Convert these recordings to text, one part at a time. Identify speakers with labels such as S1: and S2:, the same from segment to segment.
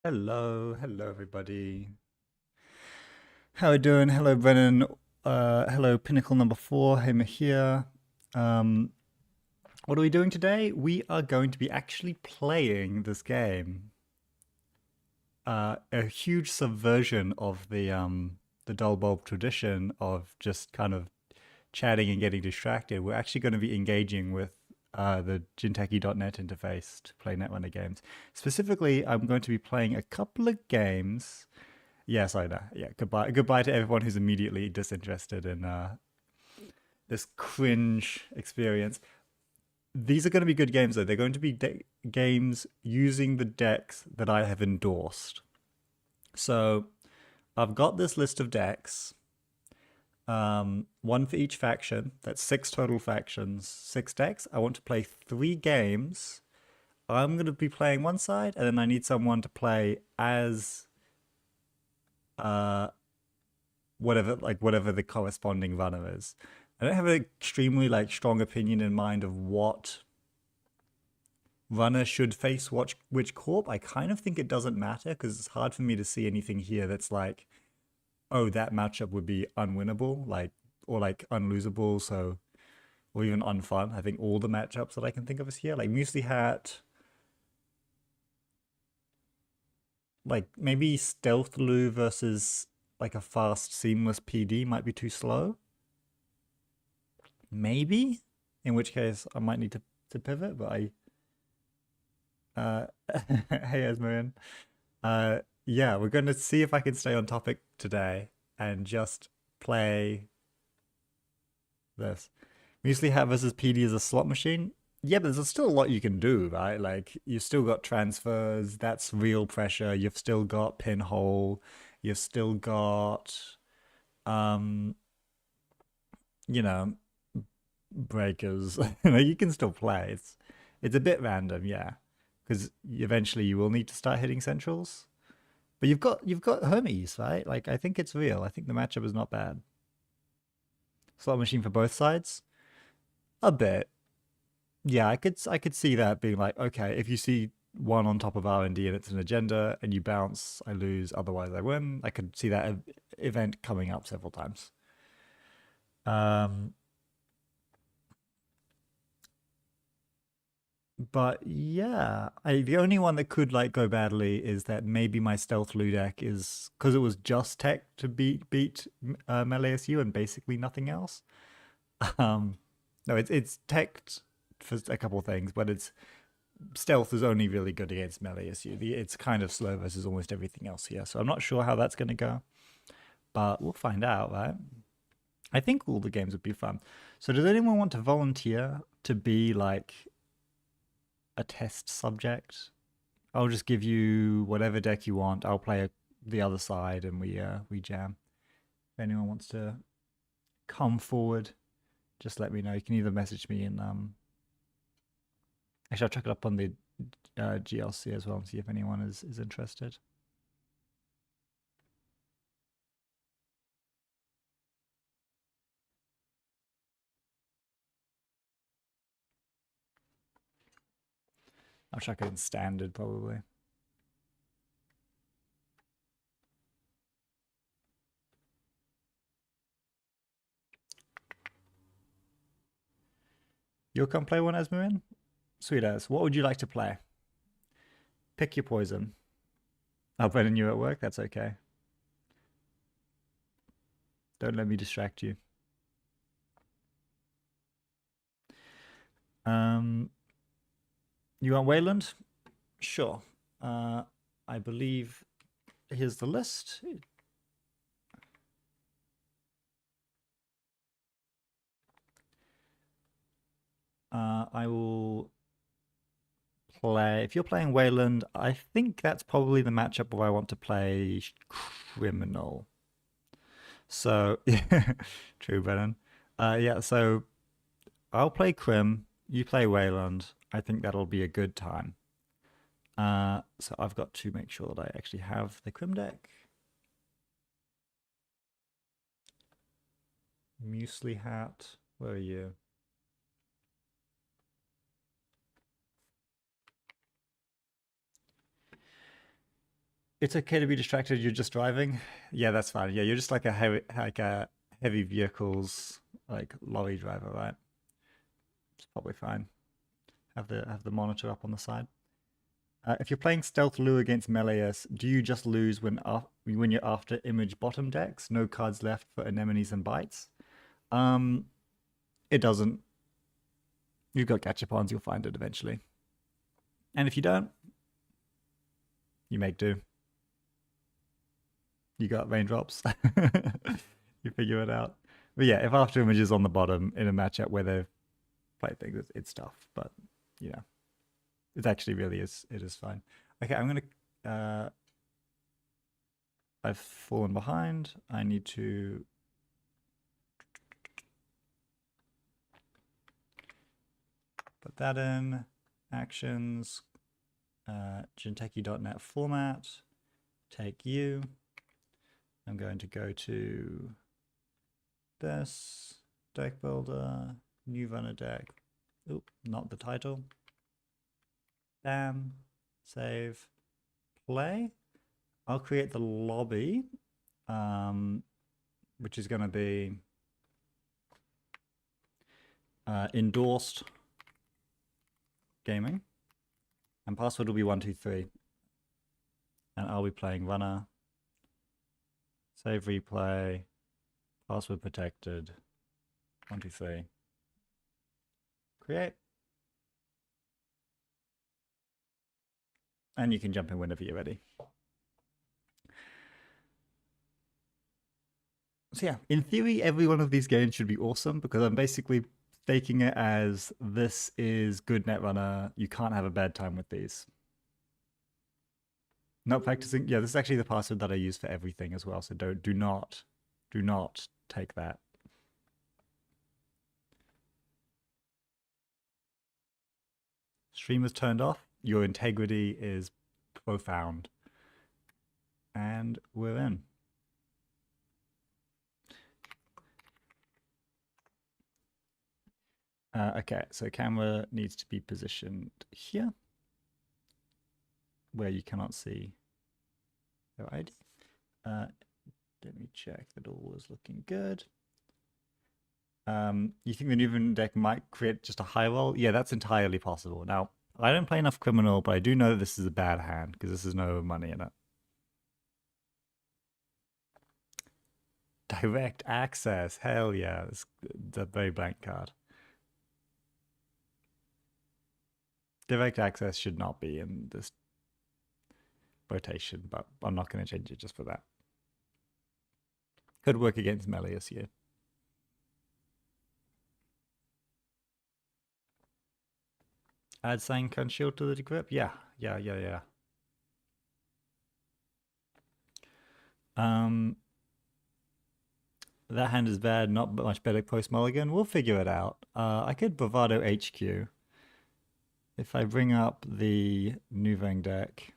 S1: Hello everybody. How are you doing? Hello Brennan. Hello Pinnacle number 4. Him here. Um, what are we doing today? We are going to be actually playing this game. A huge subversion of the DullBulb tradition of just kind of chatting and getting distracted. We're actually going to be engaging with the Jinteki.net interface to play Netrunner games. Specifically, I'm going to be playing a couple of games. Yes, I know. Yeah, goodbye. Goodbye to everyone who's immediately disinterested in this cringe experience. These are going to be good games, though. They're going to be games using the decks that I have endorsed. So I've got this list of decks, one for each faction. That's 6 total factions, 6 decks. I want to play 3 games. I'm going to be playing one side, and then I need someone to play as uh, whatever the corresponding runner is. I don't have an extremely strong opinion in mind of what runner should face which corp. I kind of think it doesn't matter because it's hard for me to see anything here that's like, oh, that matchup would be unwinnable, or unlosable, so or even unfun. I think all the matchups that I can think of is here, like Muesli Hat, like maybe Stealth Lou versus like a fast seamless PD might be too slow. Maybe, in which case I might need to pivot, but uh hey Esmerian. Yeah, we're gonna see if I can stay on topic today and just play this. Muesli Hat versus PD is a slot machine. Yeah, but there's still a lot you can do, right? Like you've still got transfers, that's real pressure. You've still got pinhole, you've still got um, you know, breakers. You can still play. It's a bit random, yeah, because eventually you will need to start hitting centrals. But you've got Hermes, right? Like I think it's real. I think the matchup is not bad. Slot machine for both sides. A bit, yeah. I could see that being like, okay, if you see one on top of R&D and it's an agenda and you bounce, I lose. Otherwise, I win. I could see that event coming up several times. Um, But yeah, the only one that could go badly is that maybe my stealth Lu deck is because it was just tech to beat melee SU and basically nothing else. Um, no, it's tech for a couple of things, but its stealth is only really good against melee SU. It's kind of slow versus almost everything else here, so I'm not sure how that's going to go, but we'll find out, right? I think all the games would be fun. So does anyone want to volunteer to be like a test subject? I'll just give you whatever deck you want. I'll play the other side and we jam. If anyone wants to come forward, just let me know. You can either message me in actually I'll check it up on the GLC as well and see if anyone is interested. I'll check it in standard probably. You'll come play one, Esmerin? Sweet as. What would you like to play? Pick your poison. I'll Brennan, you at work? That's okay. Don't let me distract you. Um, you want Wayland? Sure. I believe here's the list. I will play. If you're playing Wayland, I think that's probably the matchup where I want to play Criminal. So, yeah, true, Brennan. Yeah, so I'll play Crim, you play Wayland. I think that'll be a good time. So I've got to make sure that I actually have the Crim deck. Muesli Hat, where are you? It's okay to be distracted. You're just driving. Yeah, that's fine. Yeah, you're just like a heavy vehicles like lorry driver, right? It's probably fine. Have the monitor up on the side. If you're playing stealth lure against meleeus, do you just lose when you're after image bottom decks? No cards left for anemones and bites. It doesn't. You've got gachapons. You'll find it eventually. And if you don't, you make do. You got raindrops. You figure it out. But yeah, if after image is on the bottom in a matchup where they've played things, it's tough. But you know, it actually really is. It is fine. Okay, I'm gonna. I've fallen behind. I need to. Put that in. Actions. Jinteki.net format. Take you. I'm going to go to this deck builder, new runner deck. Oop, not the title. Bam, save, play. I'll create the lobby, which is going to be endorsed gaming, and password will be 123, and I'll be playing runner. Save replay, password protected, 123. Create. And you can jump in whenever you're ready. So yeah, in theory, every one of these games should be awesome because I'm basically staking it as this is good Netrunner. You can't have a bad time with these. Not practicing. Yeah, this is actually the password that I use for everything as well. So do not take that. Stream is turned off. Your integrity is profound. And we're in. Okay, so camera needs to be positioned here, where you cannot see their ID. Let me check that all is looking good. You think the Netrunner deck might create just a high roll? Yeah, that's entirely possible. Now, I don't play enough criminal, but I do know that this is a bad hand because this is no money in it. Direct access, hell yeah, it's a very blank card. Direct access should not be in this rotation, but I'm not going to change it just for that. Could work against meleeus here. Add Sankan Shield to the grip? Yeah. That hand is bad, not much better post mulligan. We'll figure it out. I could Bravado HQ. If I bring up the Nuvang deck.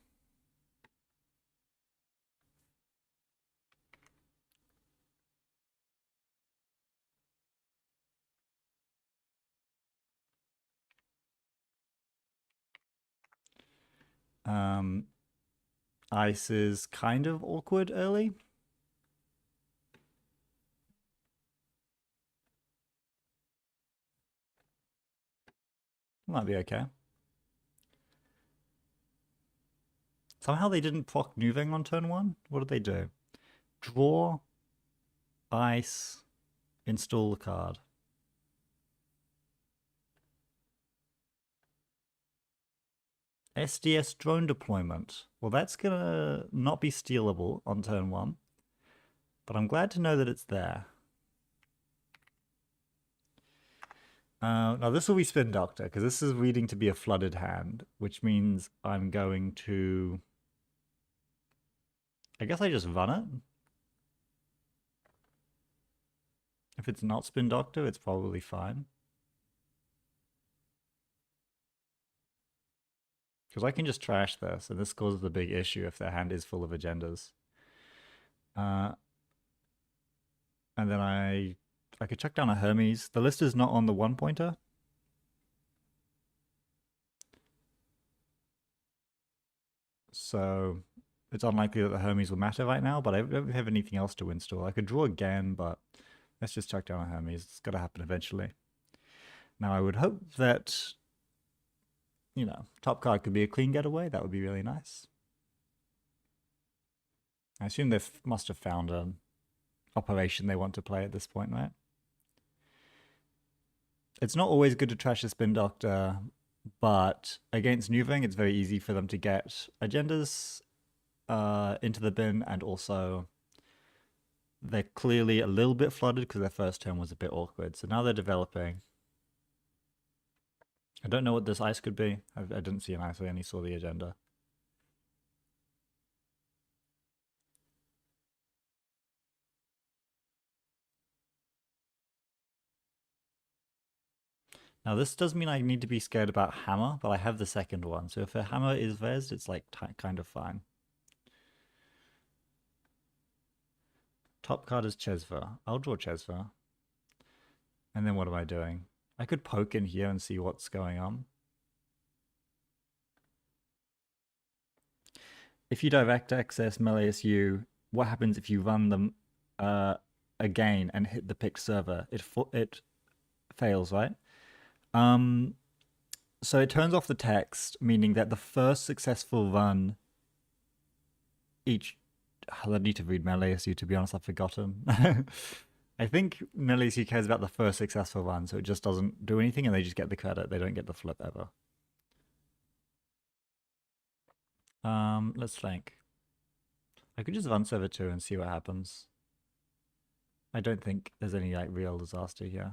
S1: Ice is kind of awkward early. Might be okay. Somehow they didn't proc Nuvang on turn 1. What did they do? Draw, ice, install the card. SDS drone deployment. Well, that's gonna not be stealable on turn 1, but I'm glad to know that it's there. Now this will be Spin Doctor, because this is reading to be a flooded hand, which means I'm going to... I guess I just run it. If it's not Spin Doctor, it's probably fine. Because I can just trash this, and this causes a big issue if their hand is full of agendas. And then I could chuck down a Hermes. The list is not on the 1-pointer. So it's unlikely that the Hermes will matter right now, but I don't have anything else to install. I could draw again, but let's just chuck down a Hermes. It's got to happen eventually. Now, I would hope that, top card could be a clean getaway. That would be really nice. I assume they must have found an operation they want to play at this point, right? It's not always good to trash a Spin Doctor, but against Nuving, it's very easy for them to get agendas into the bin, and also they're clearly a little bit flooded because their first turn was a bit awkward. So now they're developing. I don't know what this ice could be. I didn't see an ice, I only saw the agenda. Now this does mean I need to be scared about Hammer, but I have the second one. So if a Hammer is Vez, it's like kind of fine. Top card is Chesva. I'll draw Chesva. And then what am I doing? I could poke in here and see what's going on. If you direct access MeleeSU, what happens if you run them again and hit the picked server? It fails, right? So it turns off the text, meaning that the first successful run each... I need to read MeleeSU, to be honest, I've forgotten. I think MeleeSU cares about the first successful run, so it just doesn't do anything and they just get the credit. They don't get the flip ever. Let's think. I could just run server 2 and see what happens. I don't think there's any like real disaster here.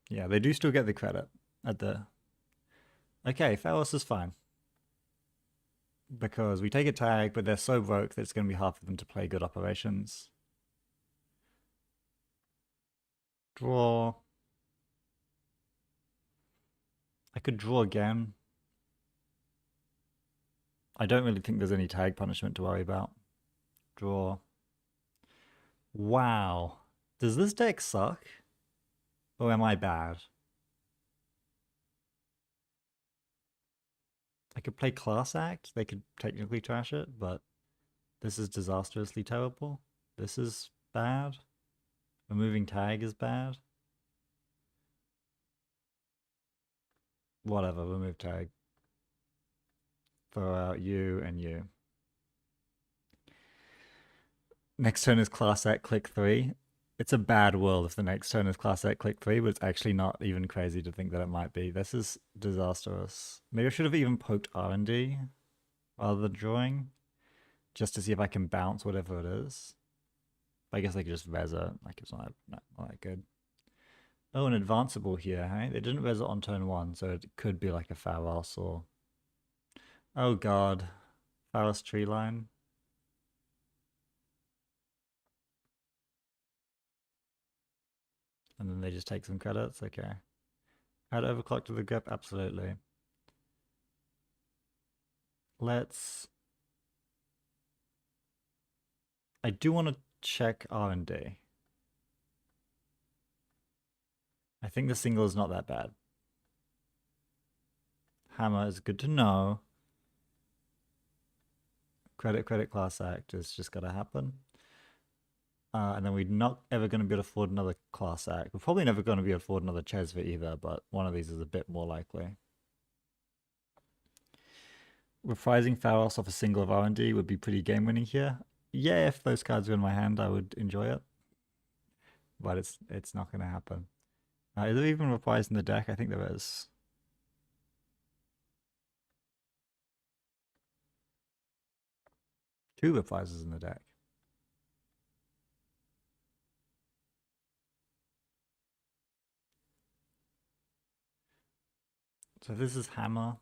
S1: Yeah, they do still get the credit at the... Okay, Pharos is fine. Because we take a tag, but they're so broke that it's going to be hard for them to play good operations. Draw. I could draw again. I don't really think there's any tag punishment to worry about. Draw. Wow. Does this deck suck? Or am I bad? I could play Class Act. They could technically trash it, but this is disastrously terrible. This is bad. Removing tag is bad. Whatever, remove tag. Throw out you and you. Next turn is Class Act, click 3. It's a bad world if the next turn is Class Act, click 3, but it's actually not even crazy to think that it might be. This is disastrous. Maybe I should have even poked R&D rather than drawing, just to see if I can bounce whatever it is. I guess I could just res it. Like, it's not that good. Oh, an advanceable here, hey? They didn't res it on turn 1, so it could be like a Pharos or... Oh god. Pharos tree line. And then they just take some credits? Okay. Add overclock to the grip? Absolutely. Let's... I do want to check R&D. I think the single is not that bad. Hammer is good to know. Credit, Class Act is just got to happen. And then we're not ever going to be able to afford another Class Act. We're probably never going to be able to afford another Chesva either, but one of these is a bit more likely. Reprising Pharos off a single of R&D would be pretty game-winning here. Yeah, if those cards were in my hand, I would enjoy it. But it's not going to happen. Is there even reprise in the deck? I think there is. Two reprises in the deck. So this is Hammer.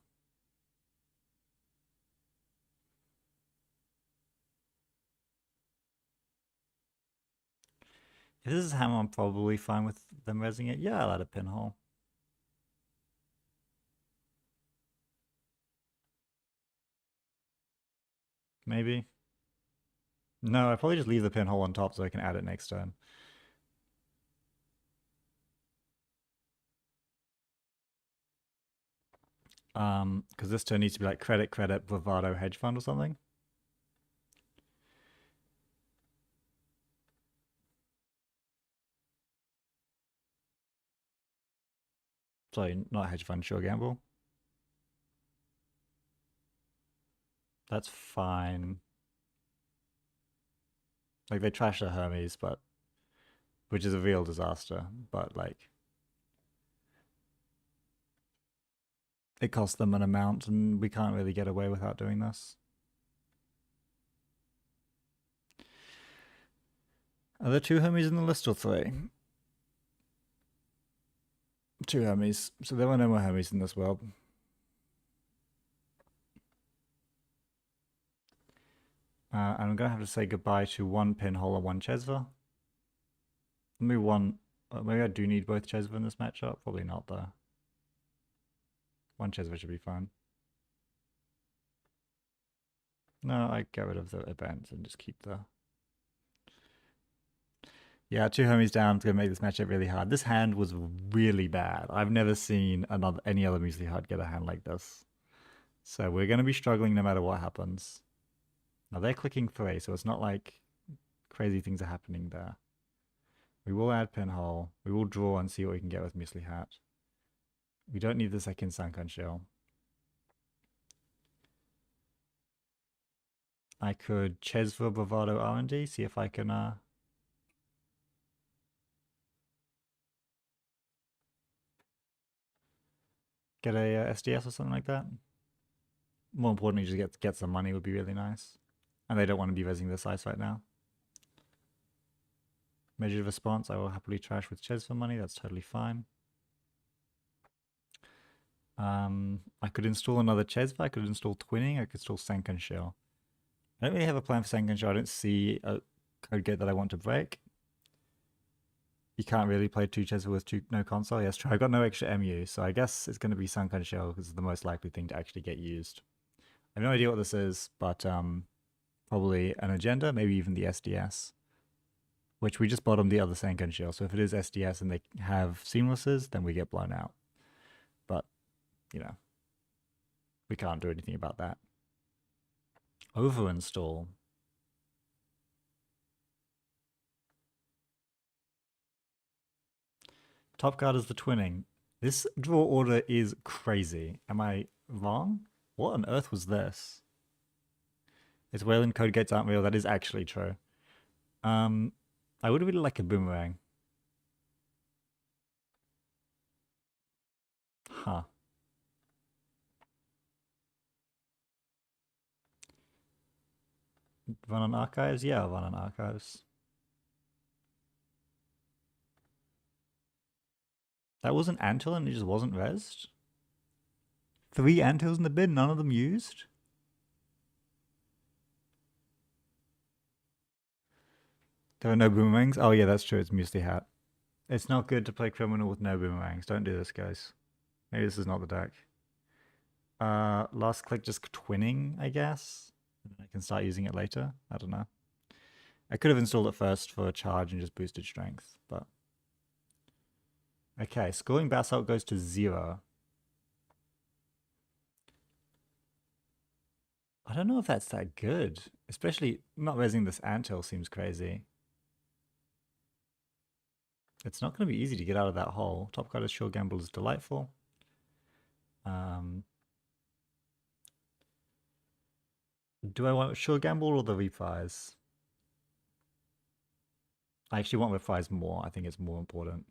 S1: If this is Hammer, I'm probably fine with them resing it. Yeah, I'll add a pinhole. maybe. No, I probably just leave the pinhole on top so I can add it next turn. Because this turn needs to be like credit, bravado, hedge fund or something. Sorry, not hedge fund, sure gamble. That's fine. Like they trashed their Hermes, but which is a real disaster. But like it cost them an amount, and we can't really get away without doing this. Are there 2 Hermes in the list or 3? 2 Hermes. So there were no more Hermes in this world. And I'm gonna have to say goodbye to 1 pinhole and 1 Chesva. Maybe one. Maybe I do need both Chesva in this matchup. Probably not though. 1 Chesva should be fine. No, I get rid of the events and just keep the. Yeah, 2 Hermes down to make this matchup really hard. This hand was really bad. I've never seen any other Muesli Hut get a hand like this. So we're going to be struggling no matter what happens. Now they're clicking 3, so it's not like crazy things are happening there. We will add pinhole. We will draw and see what we can get with Muesli Hat. We don't need the second Sunken Shell. I could Chesva Bravado R&D, see if I can get a SDS or something like that. More importantly, just get some money would be really nice. And they don't want to be visiting this ice right now. Measured response, I will happily trash with Ches for money, that's totally fine. I could install another Ches, I could install Twinning, I could install Senken Shell. I don't really have a plan for Senken Shell, I don't see a code gate that I want to break. You can't really play 2 Ches with no console. Yes, true. I've got no extra MU, so I guess it's going to be Sunken Shell because it's the most likely thing to actually get used. I have no idea what this is, but probably an agenda, maybe even the SDS, which we just bottomed the other Sunken Shell. So if it is SDS and they have seamlesses, then we get blown out. But, you know, we can't do anything about that. Overinstall. Top card is the Twinning. This draw order is crazy. Am I wrong? What on earth was this? It's Wayland code gates aren't real. That is actually true. I would really like a boomerang. Huh. Run on archives? Yeah, I'll run on archives. That wasn't Antil and it just wasn't rezzed? 3 Antils in the bin, none of them used? There are no boomerangs? Oh yeah, that's true, it's Muesli Hat. It's not good to play criminal with no boomerangs. Don't do this, guys. Maybe this is not the deck. Last click just twinning, I guess. I can start using it later. I don't know. I could have installed it first for a charge and just boosted strength, but... Okay, scoring basalt goes to 0. I don't know if that's that good. Especially not raising this Antil seems crazy. It's not going to be easy to get out of that hole. Top card is Sure Gamble is delightful. Do I want Sure Gamble or the Reprise? I actually want Reprise more. I think it's more important.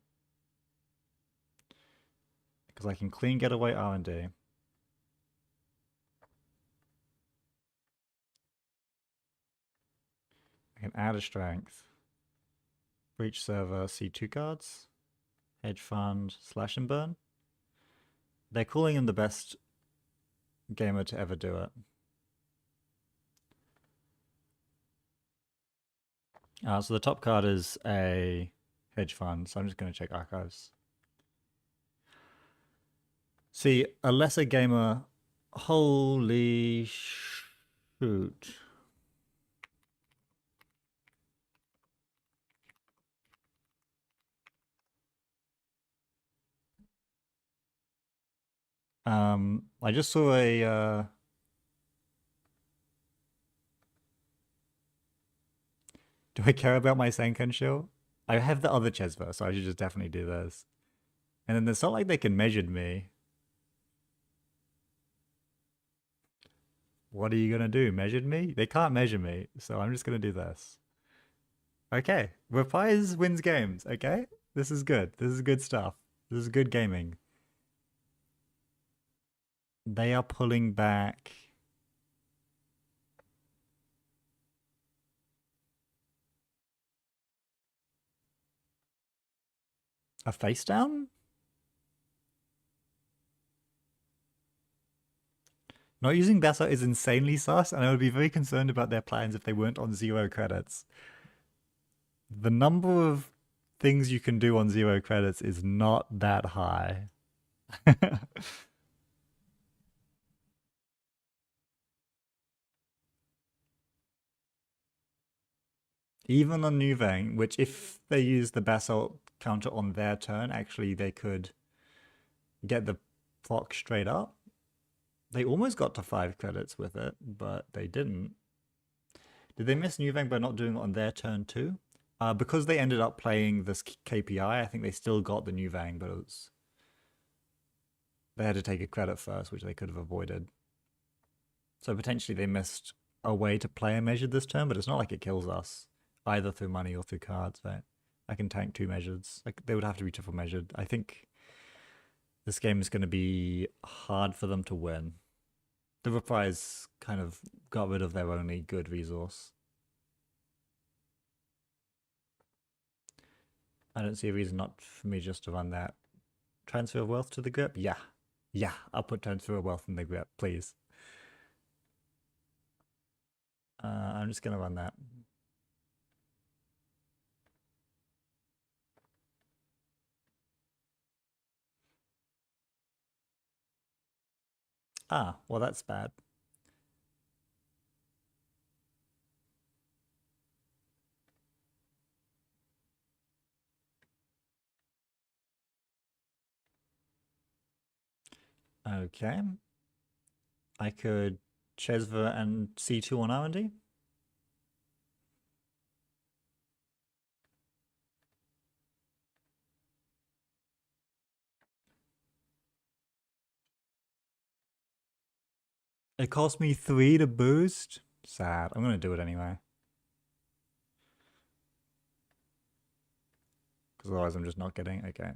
S1: Because I can clean getaway R&D. I can add a strength. Breach server, C2 cards. Hedge fund, slash and burn. They're calling him the best gamer to ever do it. So the top card is a hedge fund, so I'm just going to check archives. See, a lesser gamer, holy shoot. I just saw a do I care about my Senkan shield? I have the other Chesva, so I should just definitely do this. And then it's not like they can measure me. What are you gonna do? Measured me? They can't measure me, so I'm just gonna do this. Okay, Reprise wins games. Okay, this is good. This is good stuff. This is good gaming. They are pulling back. A face down? Not using Bessa is insanely sus, and I would be very concerned about their plans if they weren't on 0 credits. The number of things you can do on 0 credits is not that high. Even on Nuvang, which if they use the basalt counter on their turn, actually they could get the clock straight up. They almost got to 5 credits with it, but they didn't. Did they miss Nuvang by not doing it on their turn too? Because they ended up playing this KPI, I think they still got the Nuvang, but it was... they had to take a credit first, which they could have avoided. So potentially they missed a way to play a measured this turn, but it's not like it kills us, either through money or through cards, right? I can tank 2 measures. Like, they would have to be triple measured. I think this game is going to be hard for them to win. The Reprise kind of got rid of their only good resource. I don't see a reason not for me just to run that. Transfer of wealth to the grip? Yeah. Yeah, I'll put transfer of wealth in the grip, please. I'm just going to run that. Ah, well, that's bad. Okay. I could Chesva and C2 on R&D. It cost me 3 to boost. Sad. I'm going to do it anyway. Because otherwise I'm just not getting... okay.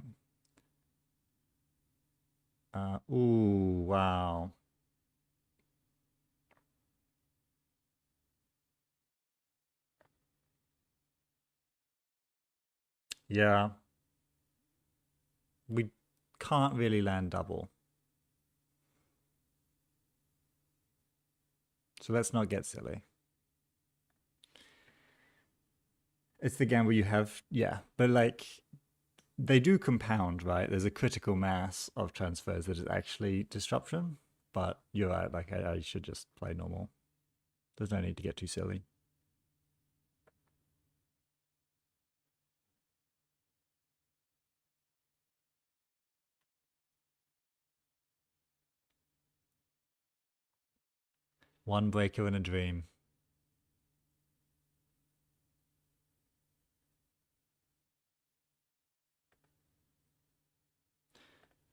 S1: Ooh, wow. Yeah. We can't really land double. So let's not get silly. It's the game where you have... yeah, but like... they do compound, right? There's a critical mass of transfers that is actually disruption. But you're right, like I should just play normal. There's no need to get too silly. One breaker in a dream.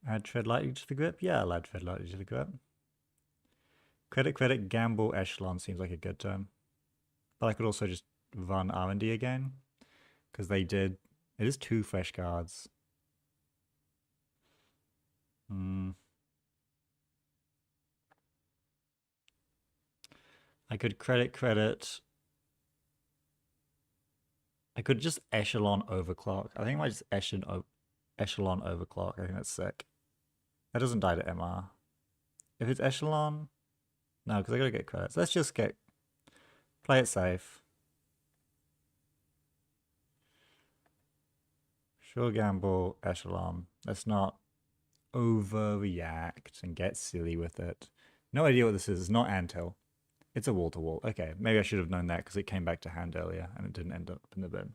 S1: Add tread lightly to the grip? Yeah, I'll add tread lightly to the grip. Credit, gamble, echelon seems like a good term. But I could also just run R&D again. Because they did... it is 2 fresh cards. I could credit. I could just echelon overclock. I think I might just echelon overclock. I think that's sick. That doesn't die to MR. If it's echelon... no, because I gotta get credits. Let's just get... play it safe. Sure gamble, echelon. Let's not overreact and get silly with it. No idea what this is. It's not Antil. It's a wall-to-wall. Okay, maybe I should have known that because it came back to hand earlier and it didn't end up in the bin.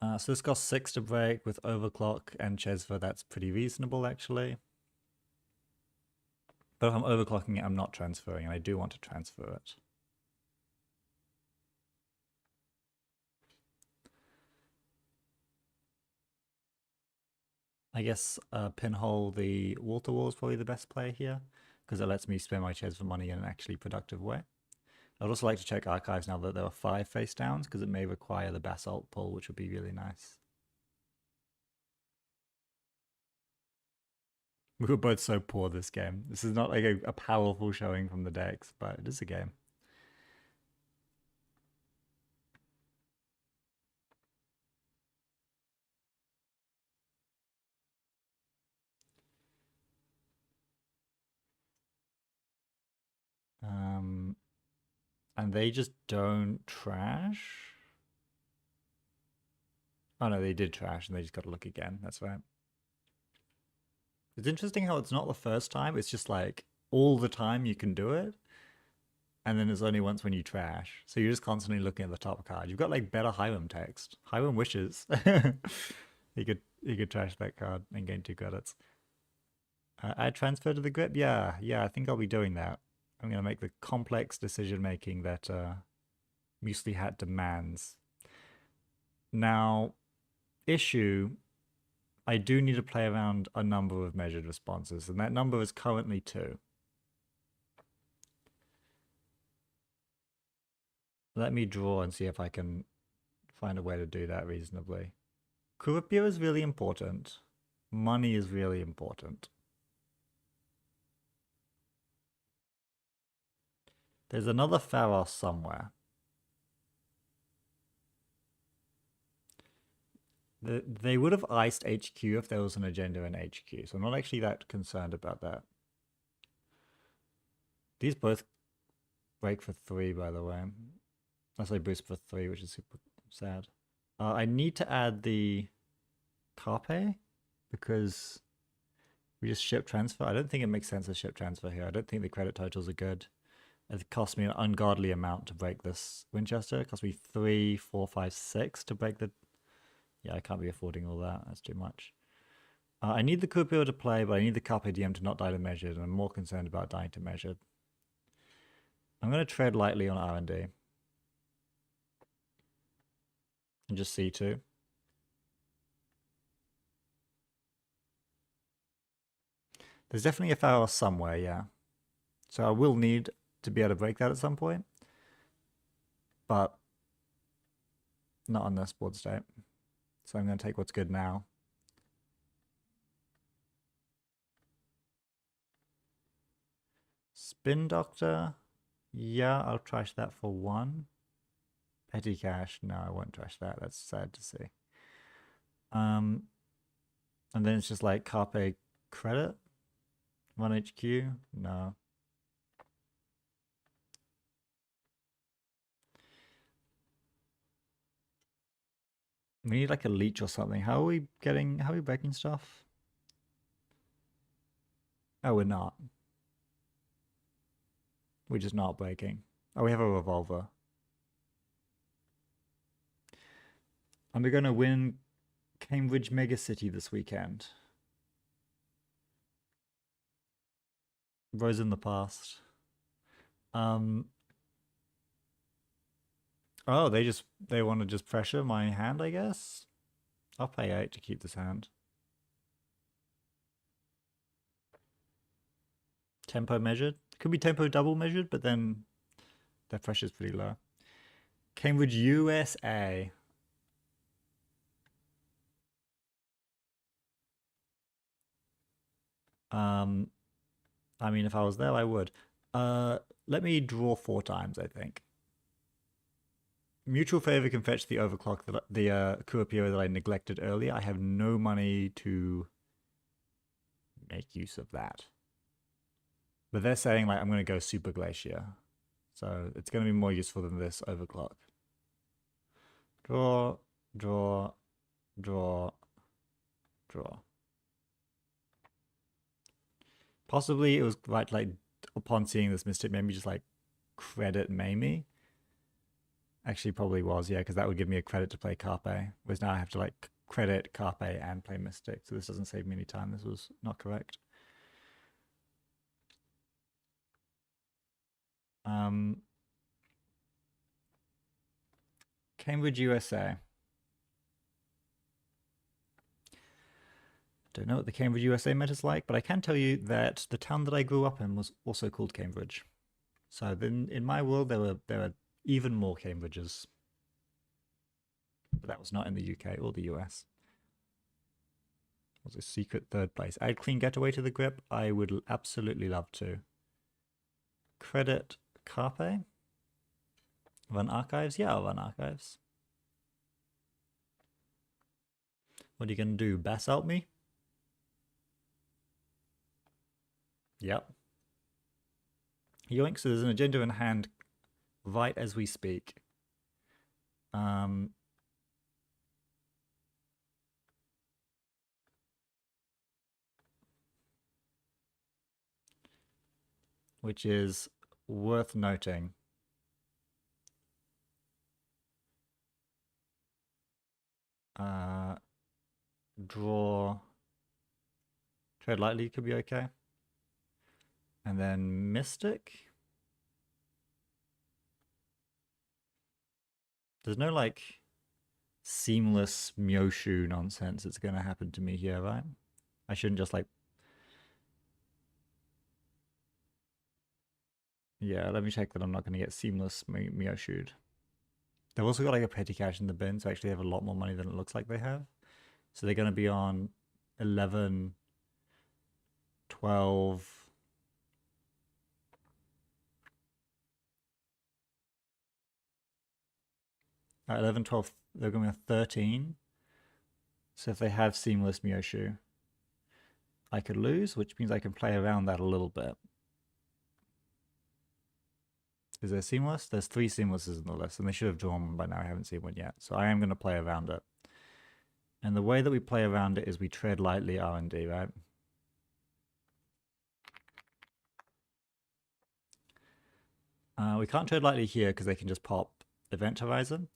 S1: So this costs 6 to break with overclock and Chesva. That's pretty reasonable, actually. But if I'm overclocking it, I'm not transferring, and I do want to transfer it. I guess Pinhole the Water is probably the best play here, because it lets me spend my Chesva money in an actually productive way. I'd also like to check archives now that there are 5 face downs, because it may require the basalt pull, which would be really nice. We were both so poor this game. This is not like a powerful showing from the decks, but it is a game. And they just don't trash. Oh no, they did trash, and they just got to look again. That's right. It's interesting how it's not the first time. It's just like all the time you can do it, and then there's only once when you trash. So you're just constantly looking at the top card. You've got like better Hiram text. Hiram wishes. He could trash that card and gain 2 credits. Add transfer to the grip. Yeah, I think I'll be doing that. I'm gonna make the complex decision making that Muesli Hat demands. Now, issue. I do need to play around a number of measured responses, and that number is currently 2. Let me draw and see if I can find a way to do that reasonably. Kurupia is really important. Money is really important. There's another Pharos somewhere. They would have iced HQ if there was an agenda in HQ, so I'm not actually that concerned about that. These both break for 3, by the way. I say boost for 3, which is super sad. I need to add the Carpe because we just ship transfer. I don't think it makes sense to ship transfer here. I don't think the credit totals are good. It cost me an ungodly amount to break this Winchester. It cost me 3, 4, 5, 6 to break the... Yeah, I can't be affording all that. That's too much. I need the Kupio to play, but I need the Carpe Diem to not die to measured, and I'm more concerned about dying to measured. I'm going to tread lightly on R&D. And just C2. There's definitely a Pharos somewhere, yeah. So I will need to be able to break that at some point. But not on this board state. So I'm going to take what's good now. Spin Doctor. Yeah, I'll trash that for 1. Petty Cash. No, I won't trash that. That's sad to see. And then it's just like Carpe Credit. 1 HQ. No. We need like a leech or something. How are we breaking stuff? Oh, we're not. We're just not breaking. Oh, we have a revolver. And we're going to win Cambridge Megacity this weekend. Rose in the past. Oh, they want to just pressure my hand, I guess. I'll pay 8 to keep this hand. Tempo measured. Could be tempo double measured, but then their pressure is pretty low. Cambridge, USA. I mean, if I was there, I would. Let me draw 4 times, I think. Mutual Favor can fetch the overclock, the Kuopio that I neglected earlier. I have no money to make use of that. But they're saying, like, I'm going to go Super Glacier. So it's going to be more useful than this overclock. Draw, draw, draw, draw. Possibly it was right, like, upon seeing this Mystic, maybe just, like, credit Mamie. Actually, probably was, yeah, because that would give me a credit to play Carpe. Whereas now I have to like credit Carpe and play Mystic, so this doesn't save me any time. This was not correct. Cambridge, USA. Don't know what the Cambridge, USA meta's like, but I can tell you that the town that I grew up in was also called Cambridge. So then, in my world, there were even more Cambridges, but that was not in the UK or the US. It was a secret third place. Add clean getaway to the grip. I would absolutely love to. Credit Carpe. Run archives. Yeah, I'll run archives. What are you gonna do? Basalt me? Yep. Yoink, so there's an agenda in hand right as we speak. Which is worth noting. Draw. Tread lightly could be okay. And then Mystic. There's no like seamless Myoshu nonsense that's going to happen to me here, right? I shouldn't just like... Yeah, let me check that I'm not going to get seamless Myoshu'd. They've also got like a petty cash in the bin, so actually they have a lot more money than it looks like they have. So they're going to be on 11, 12... 11, 12, they're going to be 13. So if they have seamless Myoshu, I could lose, which means I can play around that a little bit. Is there seamless? There's 3 seamlesses in the list, and they should have drawn one by now. I haven't seen one yet. So I am going to play around it. And the way that we play around it is we tread lightly R&D, right? We can't tread lightly here because they can just pop Event Horizon.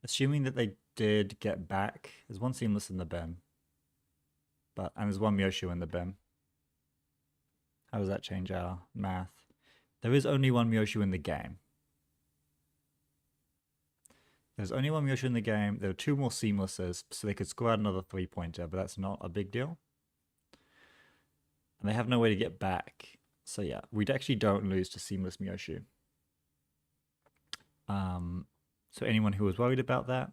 S1: Assuming that they did get back, there's 1 seamless in the bin. And there's 1 Myoshu in the bin. How does that change our math? There is only 1 Myoshu in the game. There's only 1 Myoshu in the game. There are 2 more seamlesses, so they could score out another 3-pointer, but that's not a big deal. And they have no way to get back. So yeah, we actually don't lose to seamless Myoshu. So anyone who was worried about that,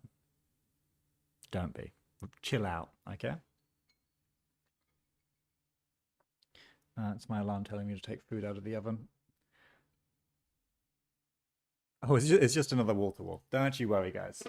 S1: don't be. Chill out, okay? It's my alarm telling me to take food out of the oven. Oh, it's just another wall-to-wall. Don't actually worry, guys.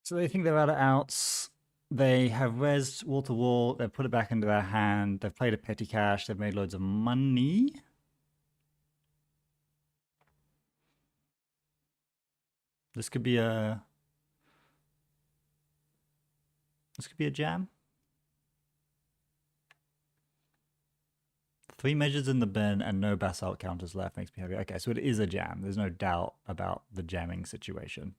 S1: So they think they're out of outs. They have rezzed wall to wall. They've put it back into their hand. They've played a petty cash. They've made loads of money. This could be a... This could be a jam. 3 measures in the bin and no basalt counters left makes me happy. Okay, so it is a jam. There's no doubt about the jamming situation.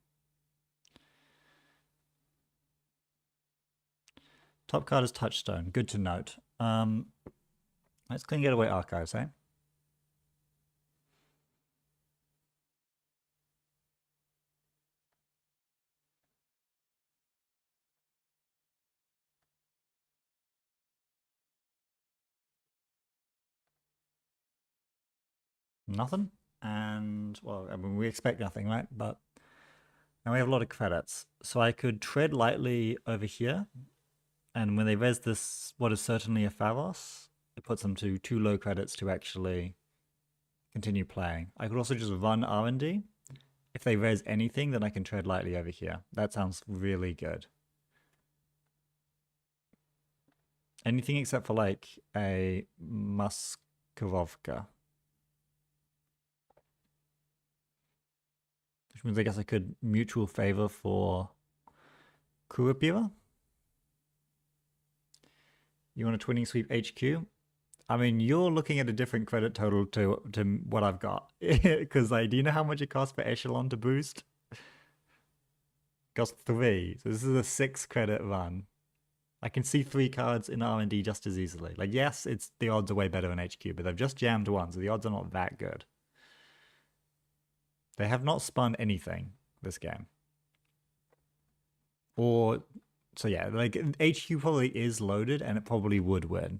S1: Top card is Touchstone. Good to note. Let's clean getaway archives, eh? Nothing. And, well, I mean, we expect nothing, right? But now we have a lot of credits. So I could tread lightly over here. And when they res this, what is certainly a Pharos, it puts them to 2 low credits to actually continue playing. I could also just run R&D. If they res anything, then I can tread lightly over here. That sounds really good. Anything except for like a Muskarovka. Which means I guess I could mutual favor for Kurapira. You want a twinning sweep HQ? I mean, you're looking at a different credit total to what I've got. Because like, do you know how much it costs for Echelon to boost? It costs 3. So this is a 6 credit run. I can see 3 cards in R&D just as easily. Like, yes, it's the odds are way better in HQ, but they've just jammed 1, so the odds are not that good. They have not spun anything this game. Or, so yeah, like HQ probably is loaded and it probably would win.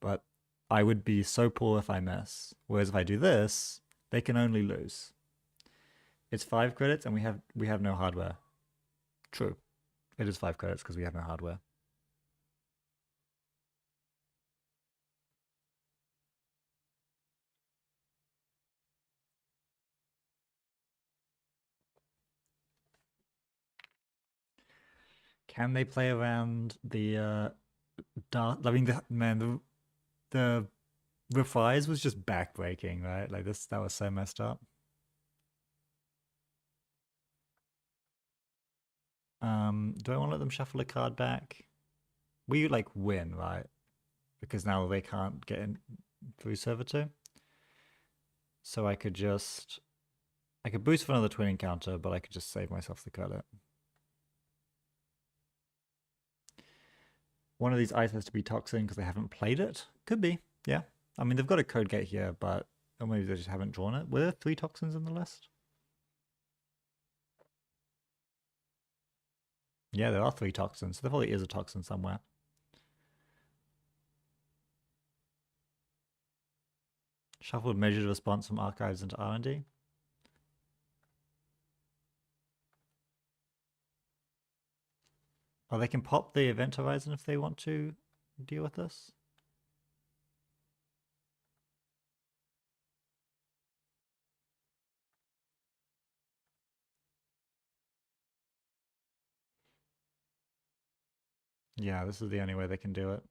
S1: But I would be so poor if I miss. Whereas if I do this, they can only lose. It's 5 credits and we have no hardware. True. It is 5 credits because we have no hardware. Can they play around the dark? I mean, the Refise was just backbreaking, right? Like that was so messed up. Do I want to let them shuffle a card back? We like win, right? Because now they can't get in through server 2. So I could boost for another twin encounter, but I could just save myself the credit. One of these ice has to be toxin because they haven't played it. Could be, yeah. I mean, they've got a code gate here, but or maybe they just haven't drawn it. Were there 3 toxins in the list? Yeah, there are 3 toxins. So there probably is a toxin somewhere. Shuffled measured response from archives into R&D. Oh, they can pop the event horizon if they want to deal with this. Yeah, this is the only way they can do it.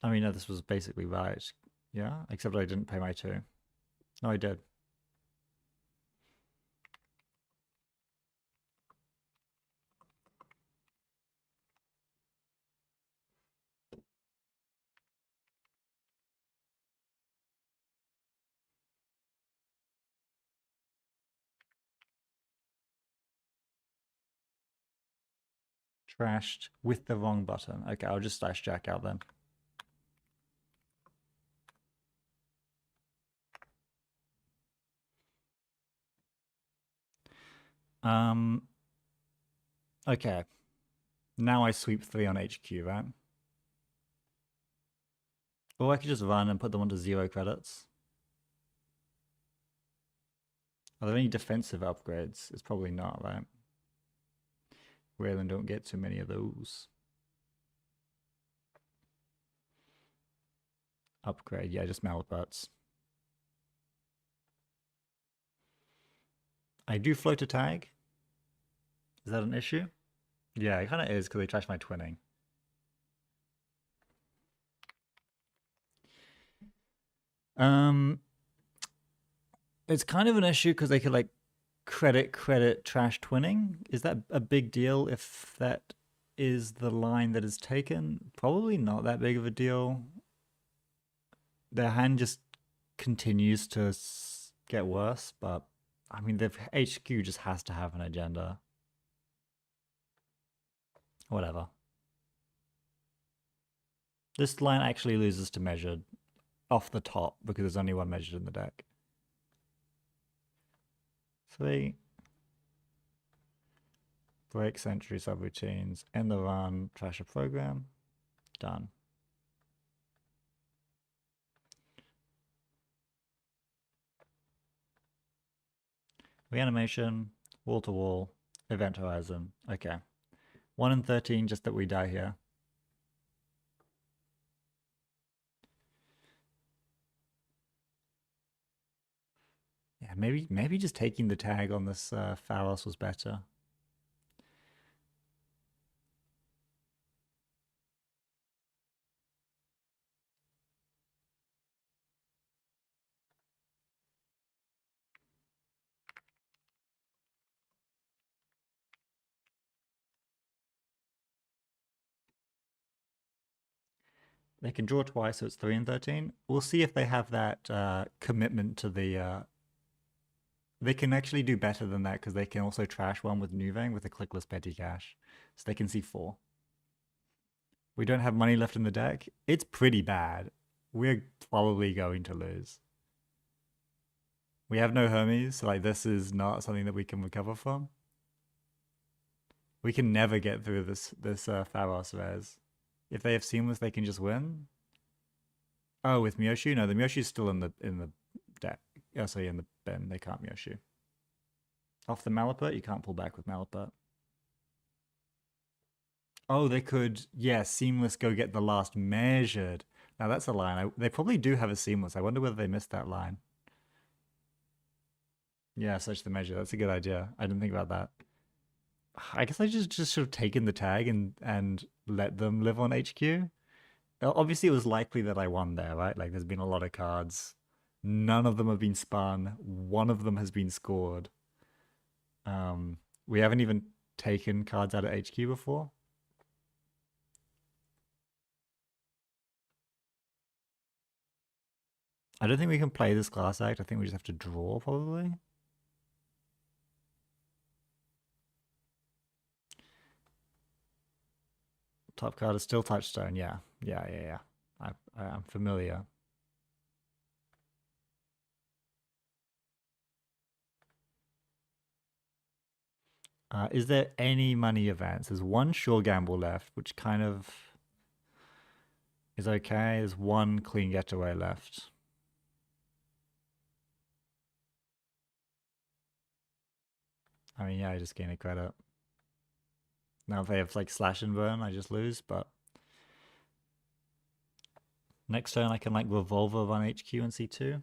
S1: I mean, no, this was basically right. Yeah, except I didn't pay my 2. No, I did. Trashed with the wrong button. Okay, I'll just slash Jack out then. Okay. Now I sweep 3 on HQ, right? Or I could just run and put them onto 0 credits. Are there any defensive upgrades? It's probably not, right? Raylan don't get too many of those. Upgrade, yeah, just Malapurts. I do float a tag. Is that an issue? Yeah, it kind of is because they trashed my twinning. It's kind of an issue because they could like credit trash twinning. Is that a big deal if that is the line that is taken? Probably not that big of a deal. Their hand just continues to get worse, but I mean, the HQ just has to have an agenda. Whatever. This line actually loses to measured off the top because there's only one measured in the deck. 3. Break Sentry subroutines, end the run, trash a program. Done. Reanimation, wall to wall, event horizon. Okay. 1 in 13, just that we die here. Yeah, maybe just taking the tag on this Pharos was better. They can draw twice, so it's 3 and 13. We'll see if they have that commitment to the... They can actually do better than that because they can also trash one with Nuvang with a clickless petty cash. So they can see 4. We don't have money left in the deck. It's pretty bad. We're probably going to lose. We have no Hermes, so like this is not something that we can recover from. We can never get through this Pharos res. If they have Seamless, they can just win. Oh, with Myoshu? No, the Myoshu's still in the deck. Oh, sorry, in the bin. They can't Myoshu. Off the Malapert, you can't pull back with Malapert. Oh, they could, yeah, Seamless go get the last measured. Now that's a line. They probably do have a Seamless. I wonder whether they missed that line. Yeah, search the measure. That's a good idea. I didn't think about that. I guess I just should have taken the tag and let them live on HQ. Obviously, it was likely that I won there, right? Like, there's been a lot of cards. None of them have been spun. One of them has been scored. We haven't even taken cards out of HQ before. I don't think we can play this class act. I think we just have to draw, probably. Top card is still Touchstone. Yeah. I'm familiar. Is there any money events? There's one Sure Gamble left, which kind of is okay. There's one Clean Getaway left. I mean, yeah, I just gain a credit. Now if they have like Slash and Burn, I just lose, but next turn I can like Revolver run HQ and C2.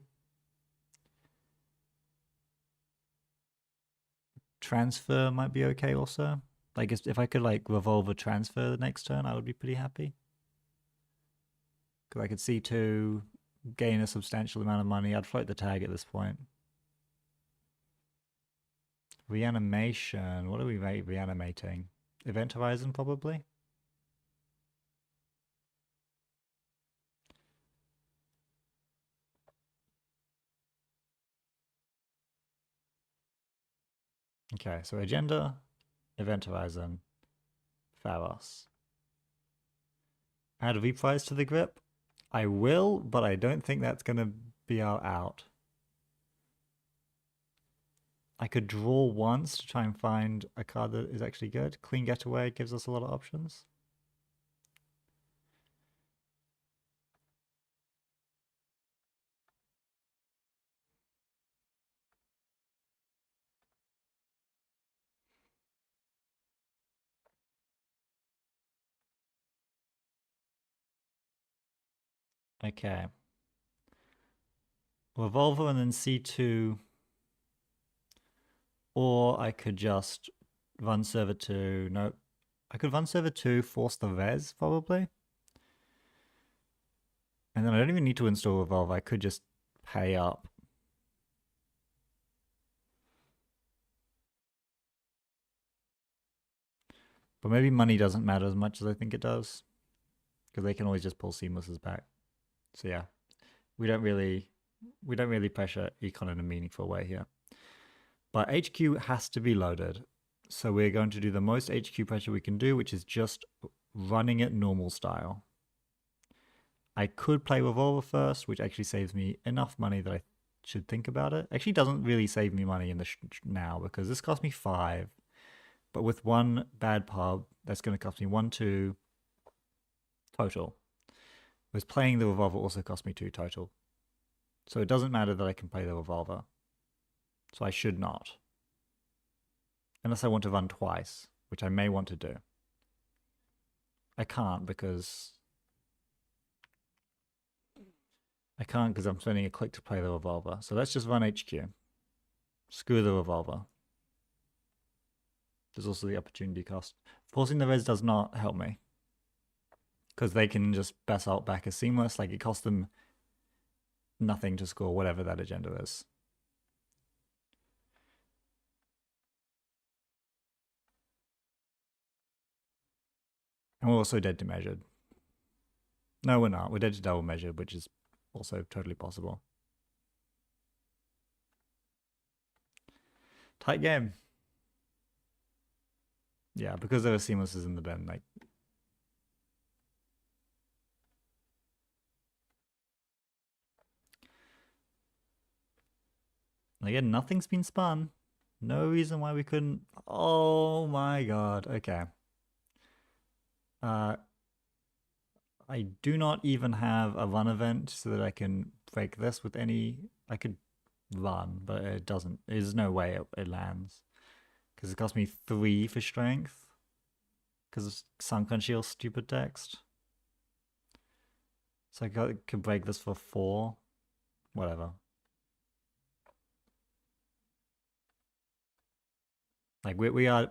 S1: Transfer might be okay also. Like if I could like Revolver transfer the next turn, I would be pretty happy. Because I could C2, gain a substantial amount of money. I'd float the tag at this point. Reanimation. What are we reanimating? Event Horizon, probably? Okay, so Agenda, Event Horizon, Pharos. Add Reprise to the grip? I will, but I don't think that's going to be our out. I could draw once to try and find a card that is actually good. Clean Getaway gives us a lot of options. Okay. Revolver and then C2. Or I could just run server 2. No, I could run server 2, force the res, probably. And then I don't even need to install Revolve. I could just pay up. But maybe money doesn't matter as much as I think it does. Because they can always just pull Seamlesses back. So yeah, we don't really pressure Econ in a meaningful way here. But HQ has to be loaded. So we're going to do the most HQ pressure we can do, which is just running it normal style. I could play Revolver first, which actually saves me enough money that I should think about it. Actually doesn't really save me money in the now, because this cost me 5. But with one bad pub, that's going to cost me 1, 2 total. Whereas playing the Revolver also cost me 2 total. So it doesn't matter that I can play the Revolver. So I should not. Unless I want to run twice, which I may want to do. I can't because I'm spending a click to play the revolver. So let's just run HQ. Screw the revolver. There's also the opportunity cost. Forcing the res does not help me. Because they can just basalt back as seamless. Like, it costs them nothing to score whatever that agenda is. And we're also dead to measured. No, we're not. We're dead to double measured, which is also totally possible. Tight game. Yeah, because there are seamlesses in the bin, like. Again, nothing's been spun. No reason why we couldn't. Oh my god. Okay. I do not even have a run event so that I can break this with any. I could run, but it doesn't. There's no way it lands. Because it cost me 3 for strength. Because of Sunken Shield stupid text. So I could break this for 4. Whatever. Like we are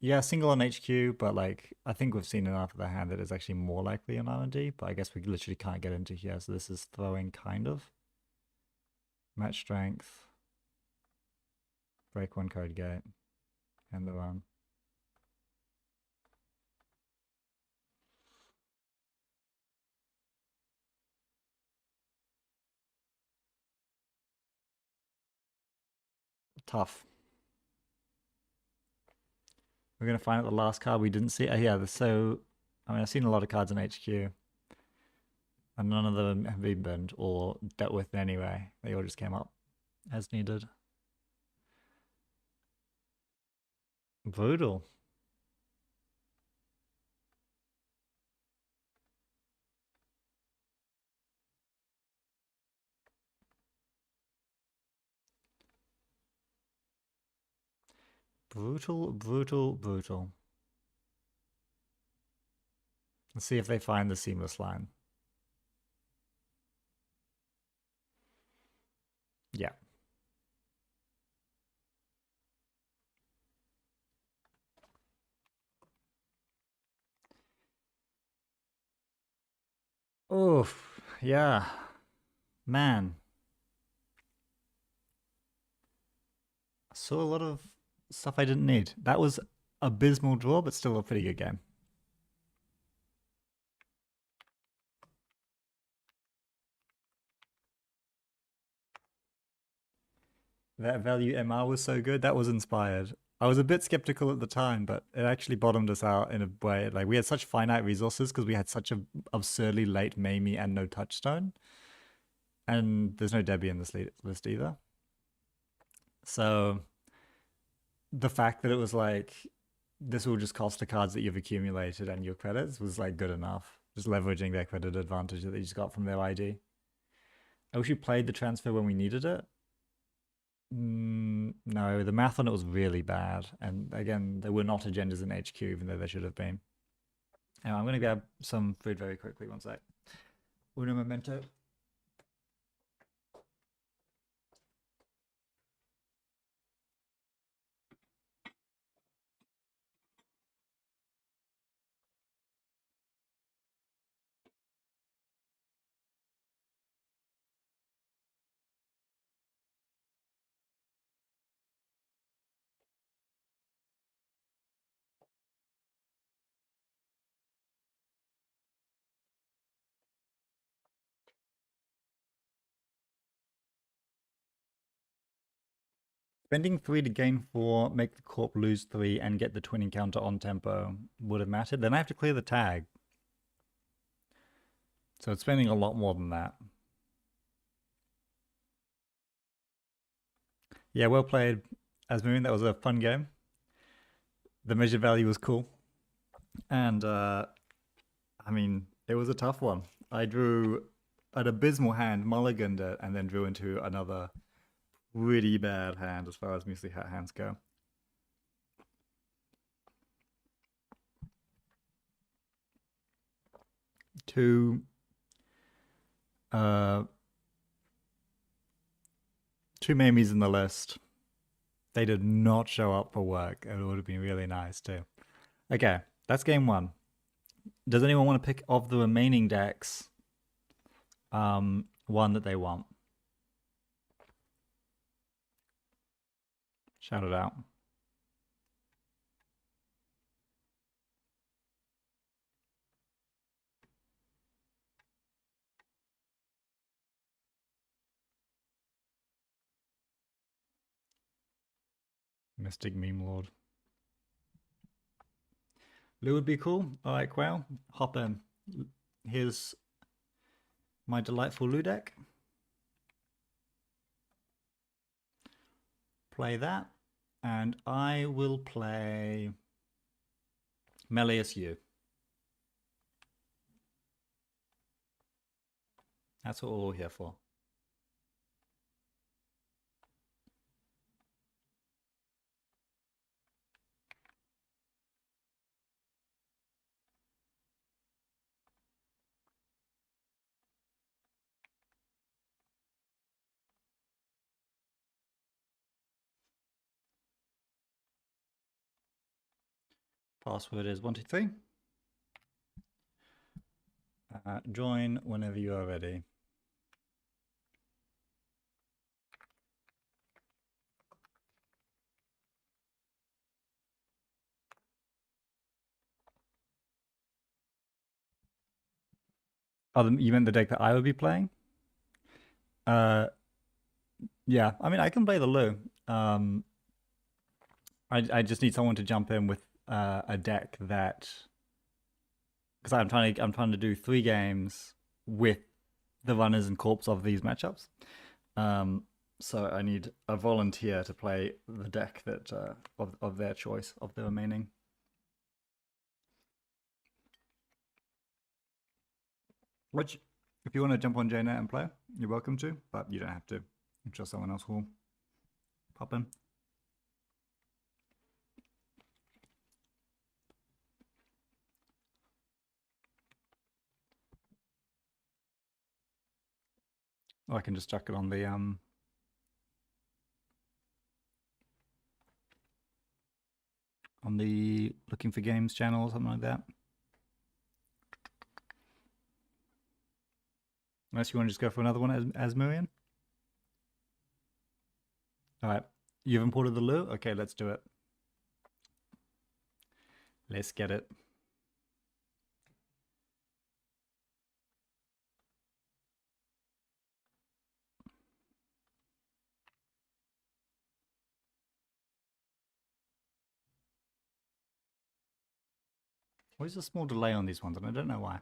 S1: yeah, single on HQ, but like I think we've seen enough of the hand that it's actually more likely on R&D, but I guess we literally can't get into here, so this is throwing kind of. Match strength. Break 1 code gate. And the run. Tough. We're going to find out the last card we didn't see. Yeah, so, I mean, I've seen a lot of cards in HQ. And none of them have been burned or dealt with in any way. They all just came up as needed. Brutal. Brutal, brutal, brutal. Let's see if they find the seamless line. Yeah. Oof. Yeah. Man. I saw a lot of stuff I didn't need. That was abysmal draw, but still a pretty good game. That value MR was so good. That was inspired. I was a bit skeptical at the time, but it actually bottomed us out in a way. Like, we had such finite resources because we had such a absurdly late Mamie and no touchstone. And there's no Debbie in this list either. So the fact that it was like, this will just cost the cards that you've accumulated and your credits was like good enough. Just leveraging their credit advantage that they just got from their ID. I wish we played the transfer when we needed it. No, the math on it was really bad. And again, there were not agendas in HQ, even though there should have been. Anyway, I'm going to grab some food very quickly. One sec. Uno momento. Spending 3 to gain 4, make the corp lose 3, and get the twin encounter on tempo would have mattered. Then I have to clear the tag. So it's spending a lot more than that. Yeah, well played, Asmoon. That was a fun game. The measured value was cool. And, I mean, it was a tough one. I drew an abysmal hand, mulliganed it, and then drew into another really bad hand as far as Muesli Hat hands go. two Mamies in the list. They did not show up for work. It would have been really nice too. Okay, that's game one. Does anyone want to pick of the remaining decks one that they want? Shout it out. Mystic Meme Lord. Lou would be cool. All right, Quail, hop in. Here's my delightful Lou deck. Play that, and I will play Melius U. That's what we're all here for. Password is 123. Join whenever you are ready. Oh, you meant the deck that I would be playing? Yeah, I mean, I can play the Lou. I just need someone to jump in with a deck that, because I'm trying to do 3 games with the runners and corpse of these matchups. So I need a volunteer to play the deck that of their choice of the remaining. Which, if you want to jump on JNet and play, you're welcome to, but you don't have to. I'm sure someone else will pop in. Or I can just chuck it on the Looking for Games channel or something like that. Unless you want to just go for another one as Miriam. All right, you've imported the Lou? Okay, let's do it. Let's get it. Always a small delay on these ones, and I don't know why.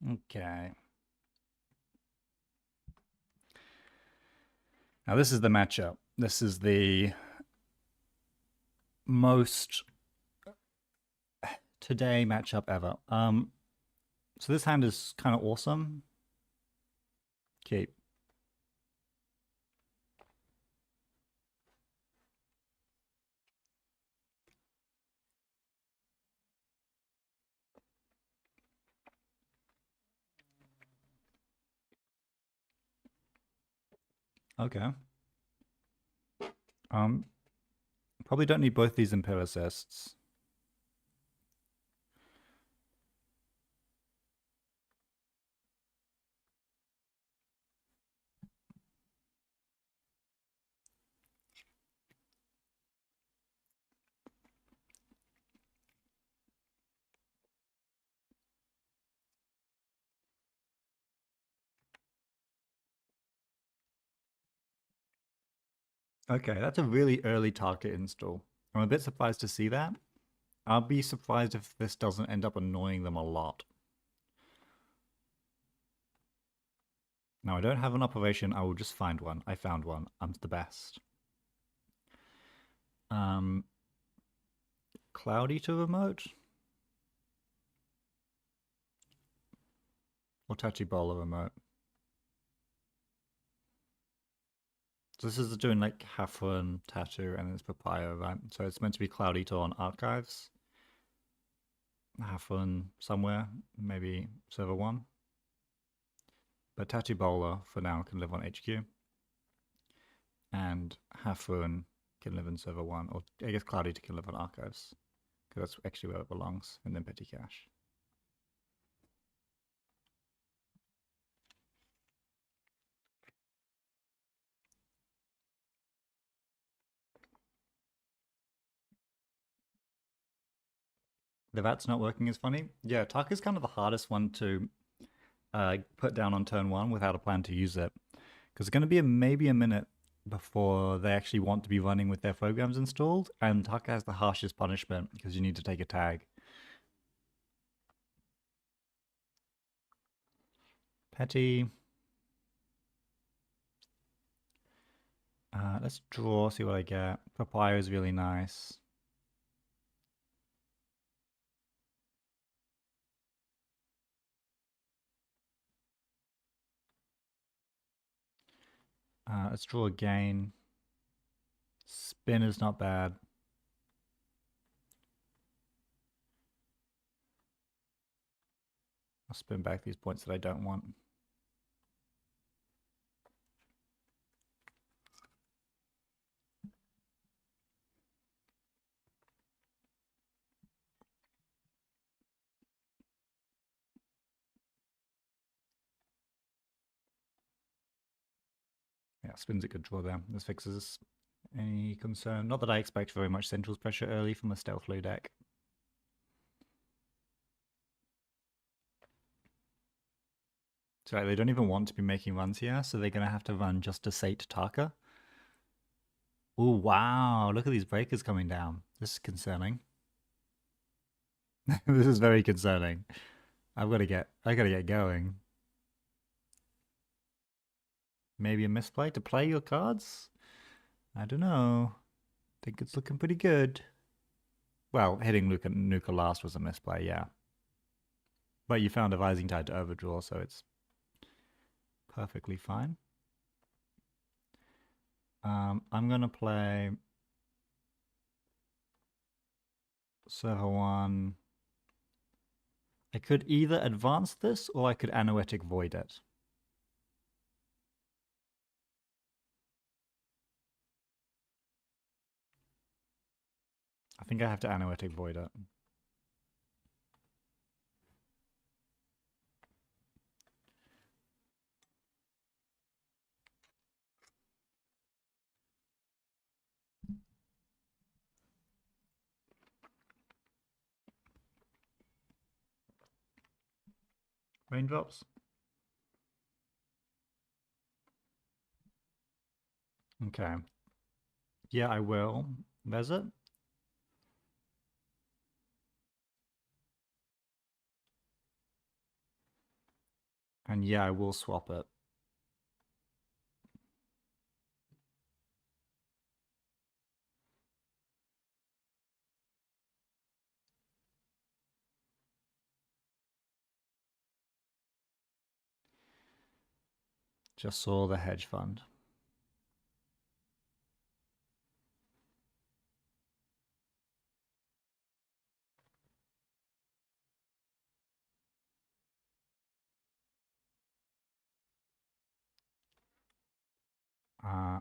S1: Okay. Now this is the matchup. This is the most today matchup ever. So this hand is kind of awesome. Keep. Okay. Probably don't need both these empiricists. Okay, that's a really early target install. I'm a bit surprised to see that. I'll be surprised if this doesn't end up annoying them a lot. Now, I don't have an operation. I will just find one. I found one. I'm the best. Cloud Eater remote? or Tachi Bowler remote. So this is doing like Hafren, Tattoo, and it's Papaya, right? So it's meant to be Cloud Eater on archives. Hafren somewhere, maybe server 1. But Tattoo Bowler for now can live on HQ. And Hafren can live in server 1, or I guess Cloud Eater can live on archives. Because that's actually where it belongs, and then Petty Cache. The VAT's not working is funny. Yeah, Tuck is kind of the hardest one to put down on turn 1 without a plan to use it. Because it's going to be maybe a minute before they actually want to be running with their programs installed, and Tuck has the harshest punishment because you need to take a tag. Petty. Let's draw, see what I get. Papaya is really nice. Let's draw again. Spin is not bad. I'll spin back these points that I don't want. Yeah, spin's a good draw there. This fixes any concern. Not that I expect very much Central's pressure early from a Stealth Low deck. So they don't even want to be making runs here, so they're going to have to run just to Sate Taka. Oh, wow. Look at these breakers coming down. This is concerning. This is very concerning. I gotta get going. Maybe a misplay to play your cards? I don't know. Think it's looking pretty good. Well, hitting Nuka last was a misplay, yeah. But you found a Rising Tide to overdraw, so it's perfectly fine. I'm gonna play server 1. I could either advance this or I could Anoetic Void it. I think I have to Anoetic Void it. Raindrops? Okay. Yeah, I will. There's it. And yeah, I will swap it. Just saw the hedge fund.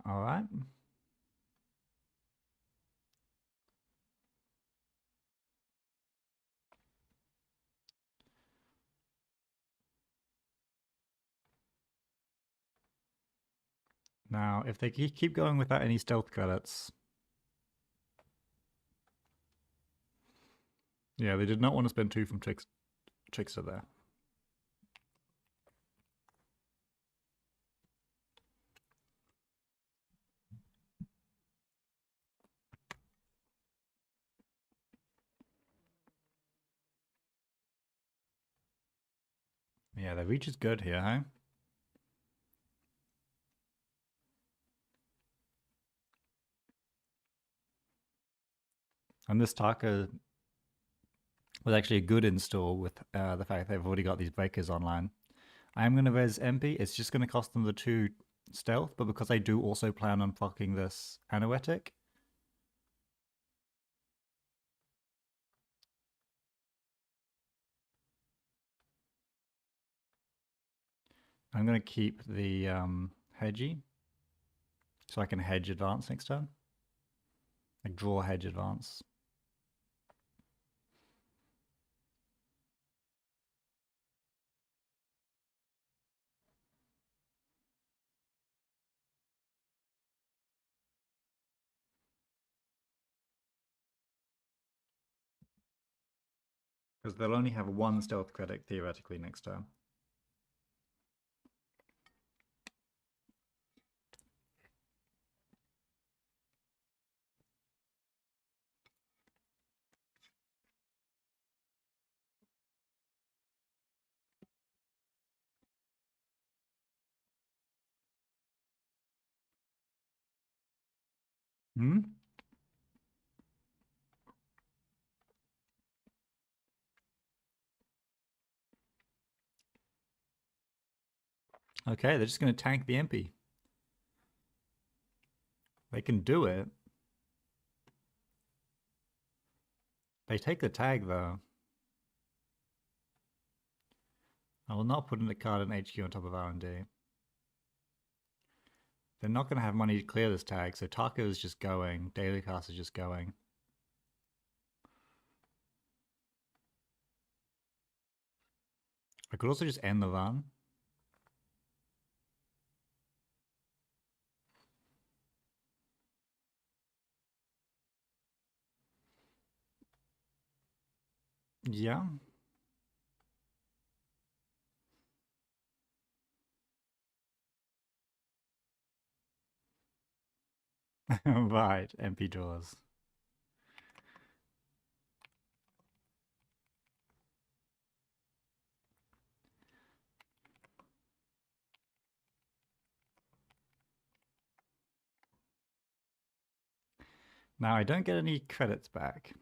S1: All right. Now, if they keep going without any stealth credits... Yeah, they did not want to spend 2 from Trickster there. Yeah, the reach is good here, huh? And this Taka was actually a good install with the fact they've already got these breakers online. I'm going to res MP. It's just going to cost them the 2 stealth, but because I do also plan on fucking this Anoetic, I'm going to keep the hedgy so I can hedge advance next turn. Like draw hedge advance. Because they'll only have 1 stealth credit theoretically next turn. Hmm? Okay, they're just going to tank the MP. They can do it. They take the tag though. I will not put in the card and HQ on top of R&D. They're not going to have money to clear this tag, so Taco is just going. Daily Cast is just going. I could also just end the run. Yeah. Right, MP draws. Now I don't get any credits back.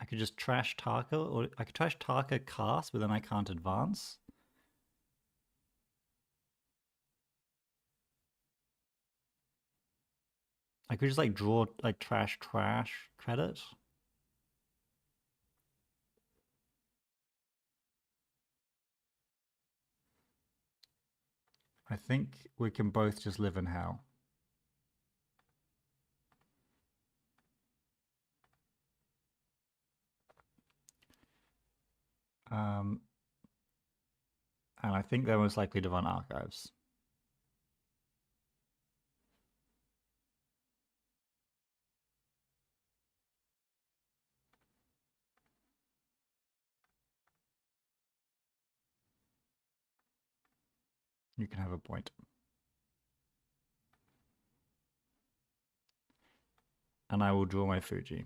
S1: I could just trash Tarka, or I could trash Tarka cast, but then I can't advance. I could just like draw like trash credit. I think we can both just live in hell. And I think they're most likely to run archives. You can have a point. And I will draw my Fuji.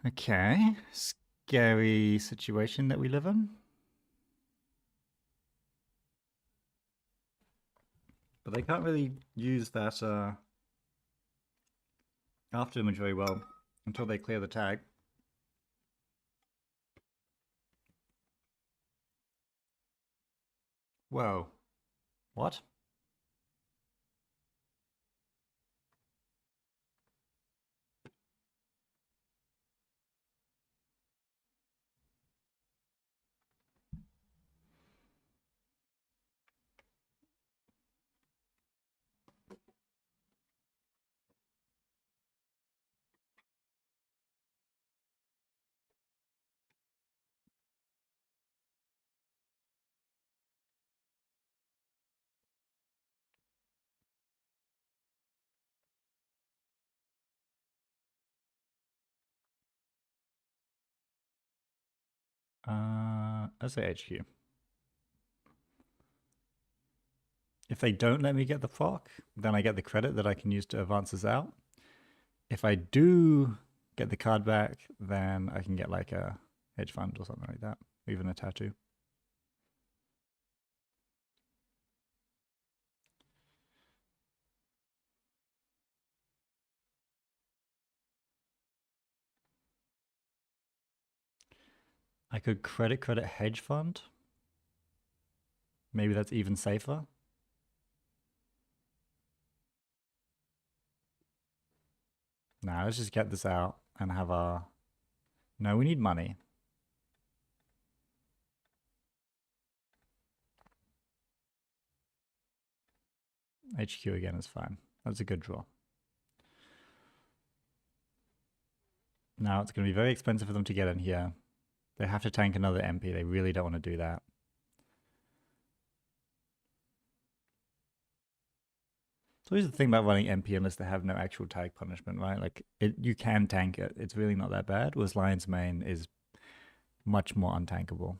S1: Okay, scary situation that we live in. But they can't really use that after image very well until they clear the tag. Whoa. What? Let's say HQ. If they don't let me get the proc, then I get the credit that I can use to advance this out. If I do get the card back, then I can get like a hedge fund or something like that, even a tattoo. I could credit hedge fund. Maybe that's even safer. Nah, let's just get this out and have our... No, we need money. HQ again is fine. That's a good draw. Now it's going to be very expensive for them to get in here. They have to tank another MP. They really don't want to do that. It's always the thing about running MP unless they have no actual tag punishment, right? Like, you can tank it. It's really not that bad. Whereas Lion's Mane is much more untankable.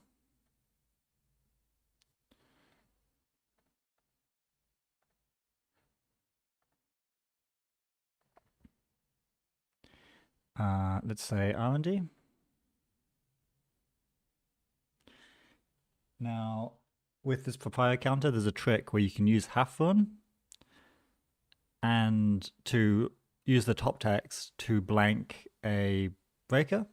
S1: Let's say R&D. Now, with this papaya counter, there's a trick where you can use half run and to use the top text to blank a breaker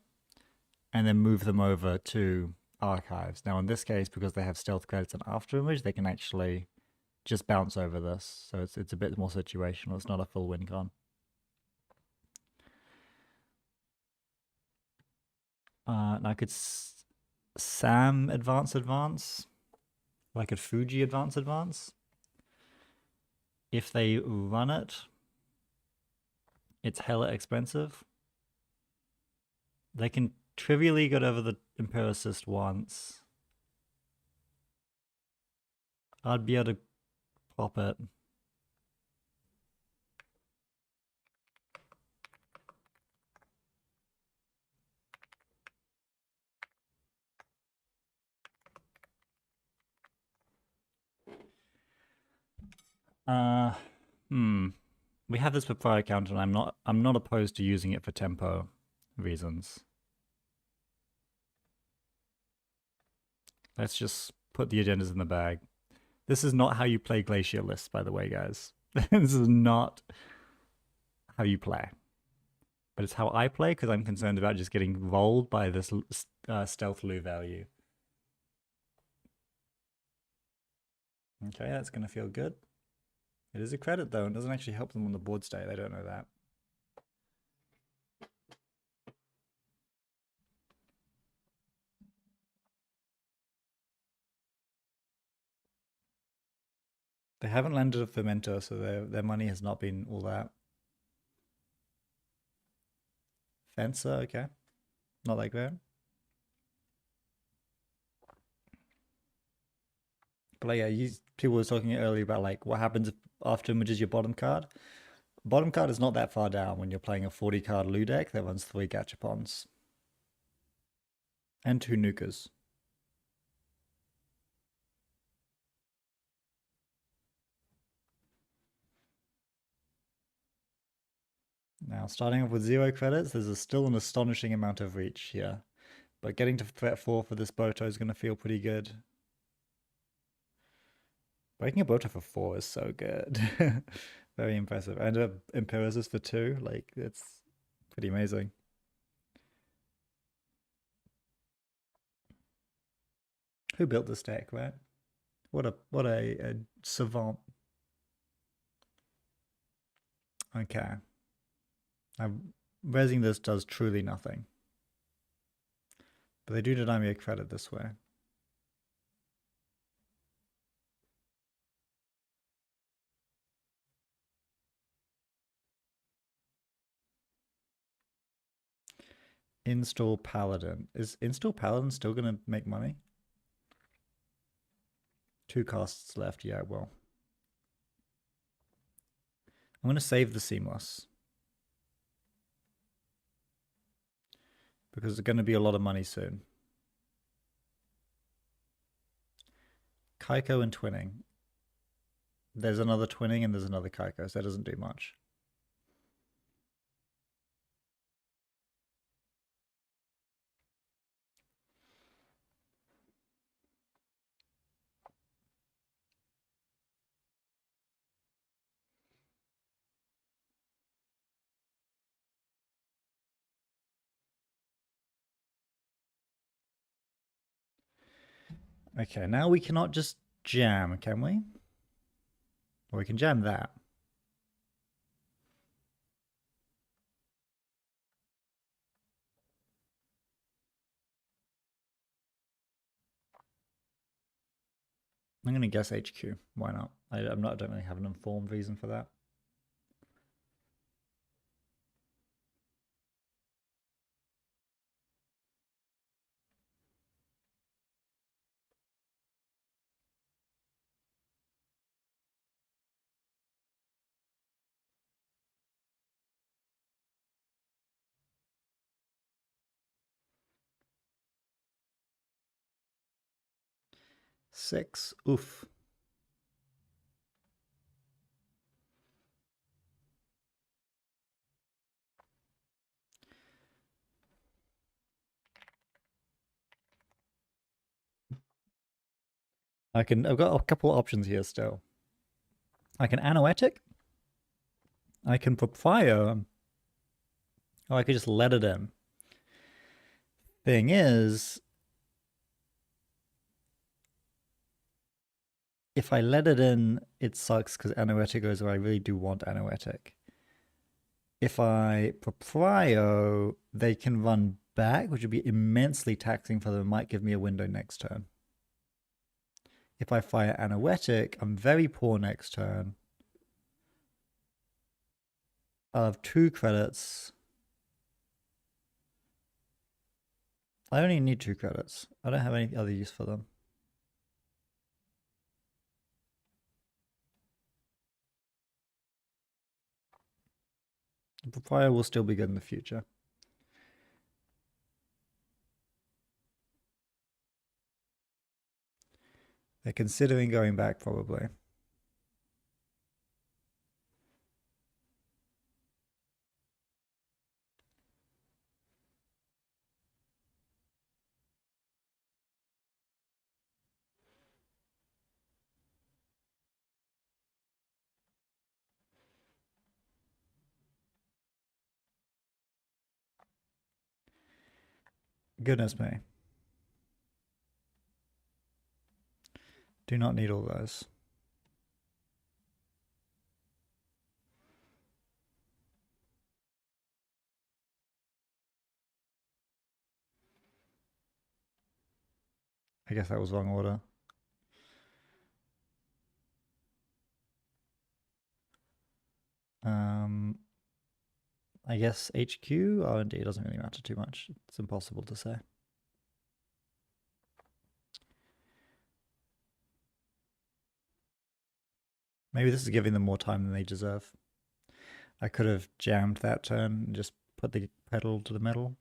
S1: and then move them over to archives. Now, in this case, because they have stealth credits and after image, they can actually just bounce over this. So it's a bit more situational. It's not a full win con. Now I could Sam advance. Or I could Fuji advance. If they run it, it's hella expensive. They can trivially get over the Empiricist once. I'd be able to pop it. We have this papaya counter, and I'm not opposed to using it for tempo reasons. Let's just put the agendas in the bag. This is not how you play Glacier lists, by the way, guys. This is not how you play. But it's how I play because I'm concerned about just getting rolled by this stealth Lu value. Okay, that's going to feel good. It is a credit, though. It doesn't actually help them on the board state. They don't know that. They haven't landed a fermenter, so their money has not been all that. Fencer, okay. Not that great. But like, yeah, people were talking earlier about like what happens if after image is your bottom card. Bottom card is not that far down when you're playing a 40 card Lu deck that runs 3 Gachapons. And 2 Nukers. Now, starting off with 0 credits, there's still an astonishing amount of reach here. But getting to threat 4 for this Boto is going to feel pretty good. Breaking a Boto for 4 is so good. Very impressive. And an Empiricist for 2, like, it's pretty amazing. Who built this deck, right? What a savant. Okay. Raising this does truly nothing. But they do deny me a credit this way. Install Paladin. Is Install Paladin still going to make money? 2 costs left. Yeah, well. I'm going to save the Seamless. Because there's going to be a lot of money soon. Kaiko and Twinning. There's another Twinning and there's another Kaiko, so that doesn't do much. Okay, now we cannot just jam, can we? Or we can jam that. I'm going to guess HQ. Why not? I don't really have an informed reason for that. Six. Oof. I've got a couple options here still. I can Anoetic. I can Proprio. Or I could just let it in. Thing is, if I let it in, it sucks because Anoetic goes where I really do want Anoetic. If I Proprio, they can run back, which would be immensely taxing for them. Might give me a window next turn. If I fire Anoetic, I'm very poor next turn. I'll have 2 credits. I only need 2 credits. I don't have any other use for them. The Proprio will still be good in the future. They're considering going back, probably. Goodness me. Do not need all those. I guess that was wrong order. I guess HQ, R&D, it doesn't really matter too much. It's impossible to say. Maybe this is giving them more time than they deserve. I could have jammed that turn and just put the pedal to the metal.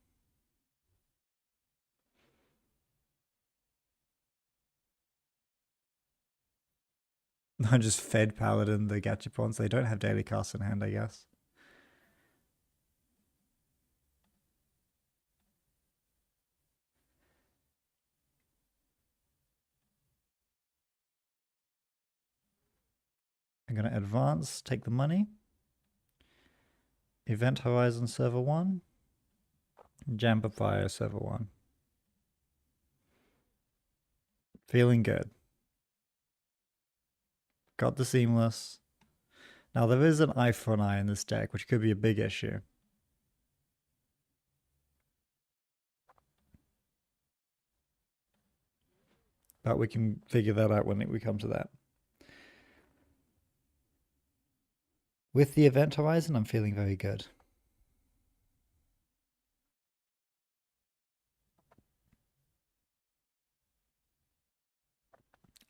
S1: I just fed Paladin the Gachapons. They don't have daily cast in hand, I guess. I'm going to advance, take the money. Event Horizon Server 1. Jam Papaya Server 1. Feeling good. Got the Seamless. Now there is an eye for an eye in this deck, which could be a big issue. But we can figure that out when we come to that. With the Event Horizon, I'm feeling very good.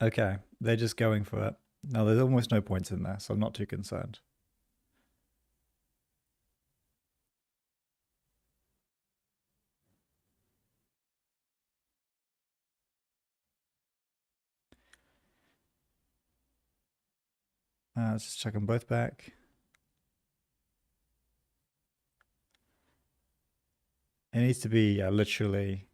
S1: Okay, they're just going for it. Now, there's almost no points in there, so I'm not too concerned. Let's just check them both back. It needs to be literally...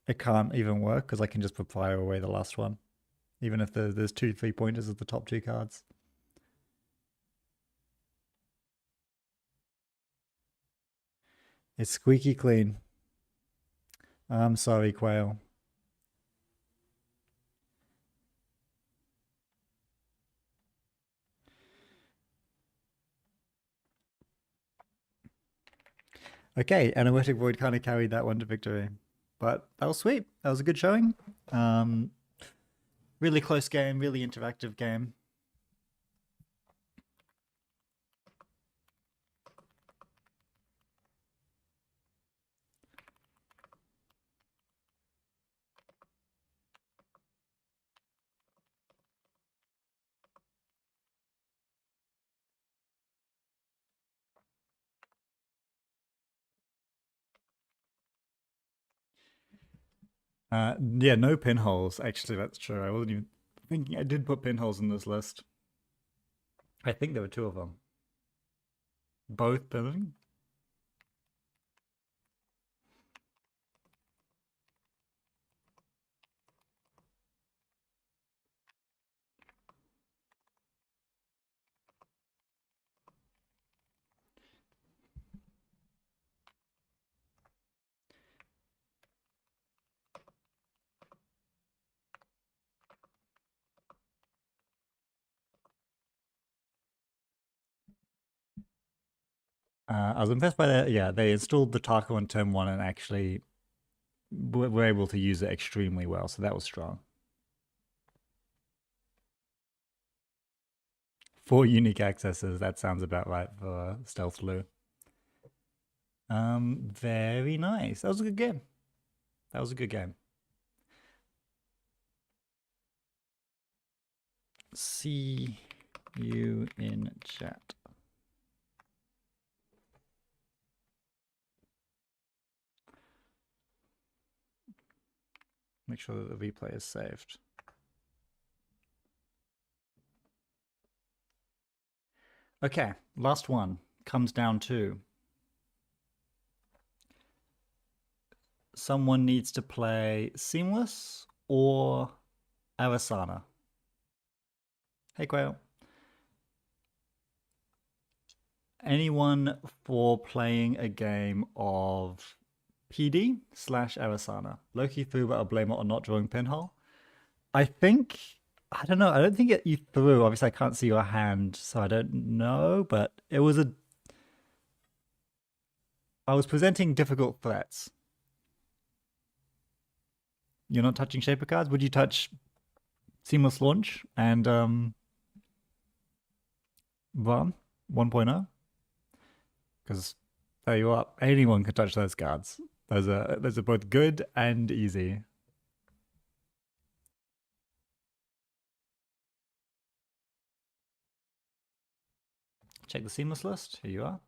S1: It can't even work because I can just fire away the last one. Even if there's 2 3-pointers at the top 2 cards. It's squeaky clean. I'm sorry, Quail. Okay, Analytic Void kind of carried that one to victory. But that was sweet. That was a good showing. Really close game, really interactive game. Yeah, no pinholes. Actually, that's true. I wasn't even thinking. I did put pinholes in this list. I think there were two of them. Both pinning. I was impressed by that. Yeah, they installed the taco on turn one and actually were able to use it extremely well. So that was strong. 4 unique accesses. That sounds about right for Stealth Lou. Very nice. That was a good game. That was a good game. See you in chat. Make sure that the replay is saved. Okay, last one comes down to someone needs to play Seamless or Arasana. Hey, Quail. Anyone for playing a game of PD / Arasana? Loki threw, but I'll blame it on not drawing pinhole. I think, I don't know. I don't think you threw. Obviously, I can't see your hand, so I don't know. But it was a. I was presenting difficult threats. You're not touching shaper cards. Would you touch Seamless Launch and Varn 1.0? Because there you are. Anyone can touch those cards. Those are both good and easy. Check the Seamless list. Here you are.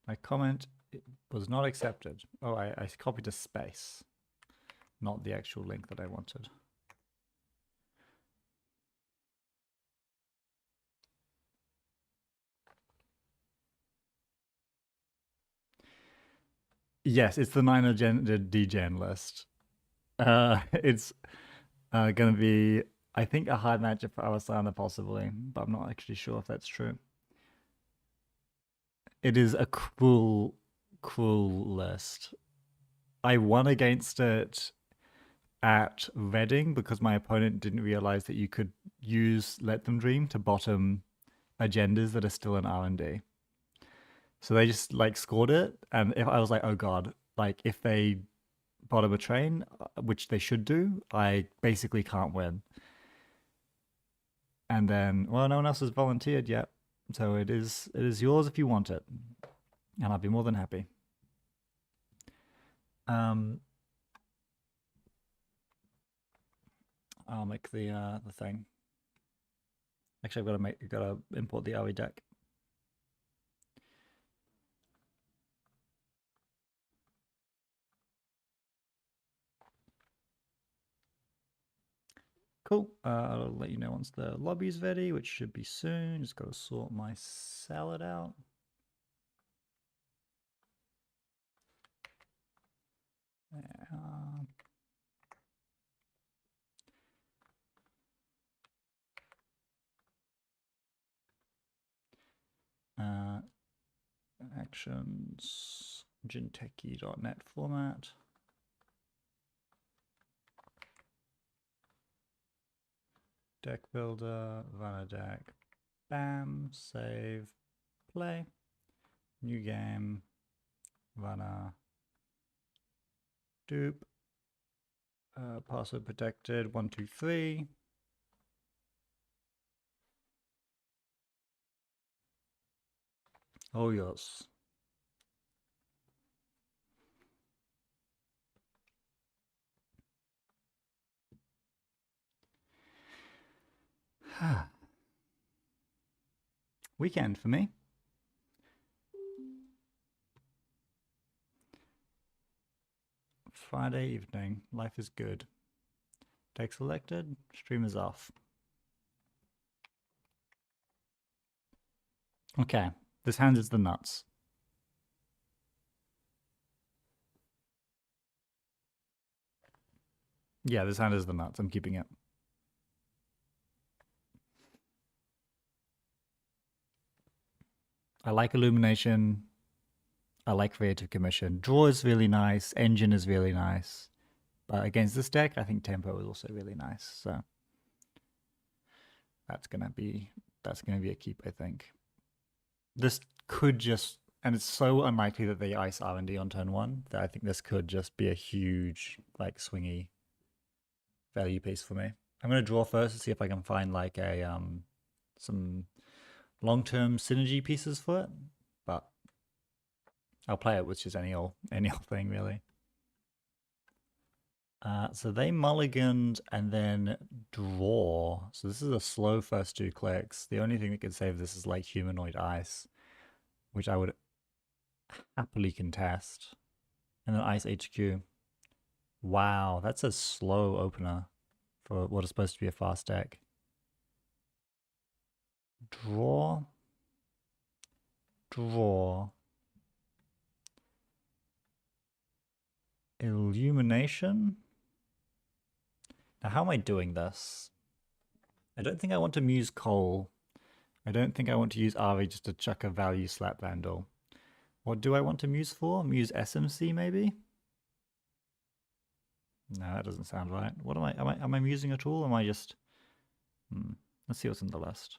S1: My comment was not accepted. Oh, I copied a space, not the actual link that I wanted. Yes, it's the 9 degen list. It's going to be, I think, a hard matchup for Arasana possibly, but I'm not actually sure if that's true. It is a cruel, cruel list. I won against it at Reading because my opponent didn't realize that you could use Let Them Dream to bottom agendas that are still in R&D. So they just like scored it, and if I was like, oh god, like if they bottom a train, which they should do, I basically can't win. And then, well, no one else has volunteered yet, so it is yours if you want it, and I'll be more than happy. I'll make the thing. Actually, I've got to import the RE deck. Cool. I'll let you know once the lobby's ready, which should be soon. Just got to sort my salad out. actions, ginteki.net format. Deck builder, vanilla deck, bam, save, play, new game, vanilla, dupe, password protected, 123. Oh yes. Weekend for me. Friday evening. Life is good. Deck selected. Stream is off. Okay. This hand is the nuts. Yeah, this hand is the nuts. I'm keeping it. I like Illumination. I like Creative Commission. Draw is really nice. Engine is really nice. But against this deck, I think Tempo is also really nice. So that's gonna be a keep, I think. This could just, and it's so unlikely that they ice R&D on turn 1 that I think this could just be a huge, like, swingy value piece for me. I'm gonna draw first to see if I can find like a some long-term synergy pieces for it, but I'll play it with just any old thing really. So they mulliganed and then draw. So this is a slow first 2 clicks. The only thing that could save this is like humanoid ice, which I would happily contest. And then ice HQ. Wow, that's a slow opener for what is supposed to be a fast deck. Draw. Draw. Illumination. Now, how am I doing this? I don't think I want to muse Coal. I don't think I want to use Ari just to chuck a value slap Vandal. What do I want to muse for? Muse SMC maybe? No, that doesn't sound right. What am I musing at all? Am I just... Let's see what's in the list.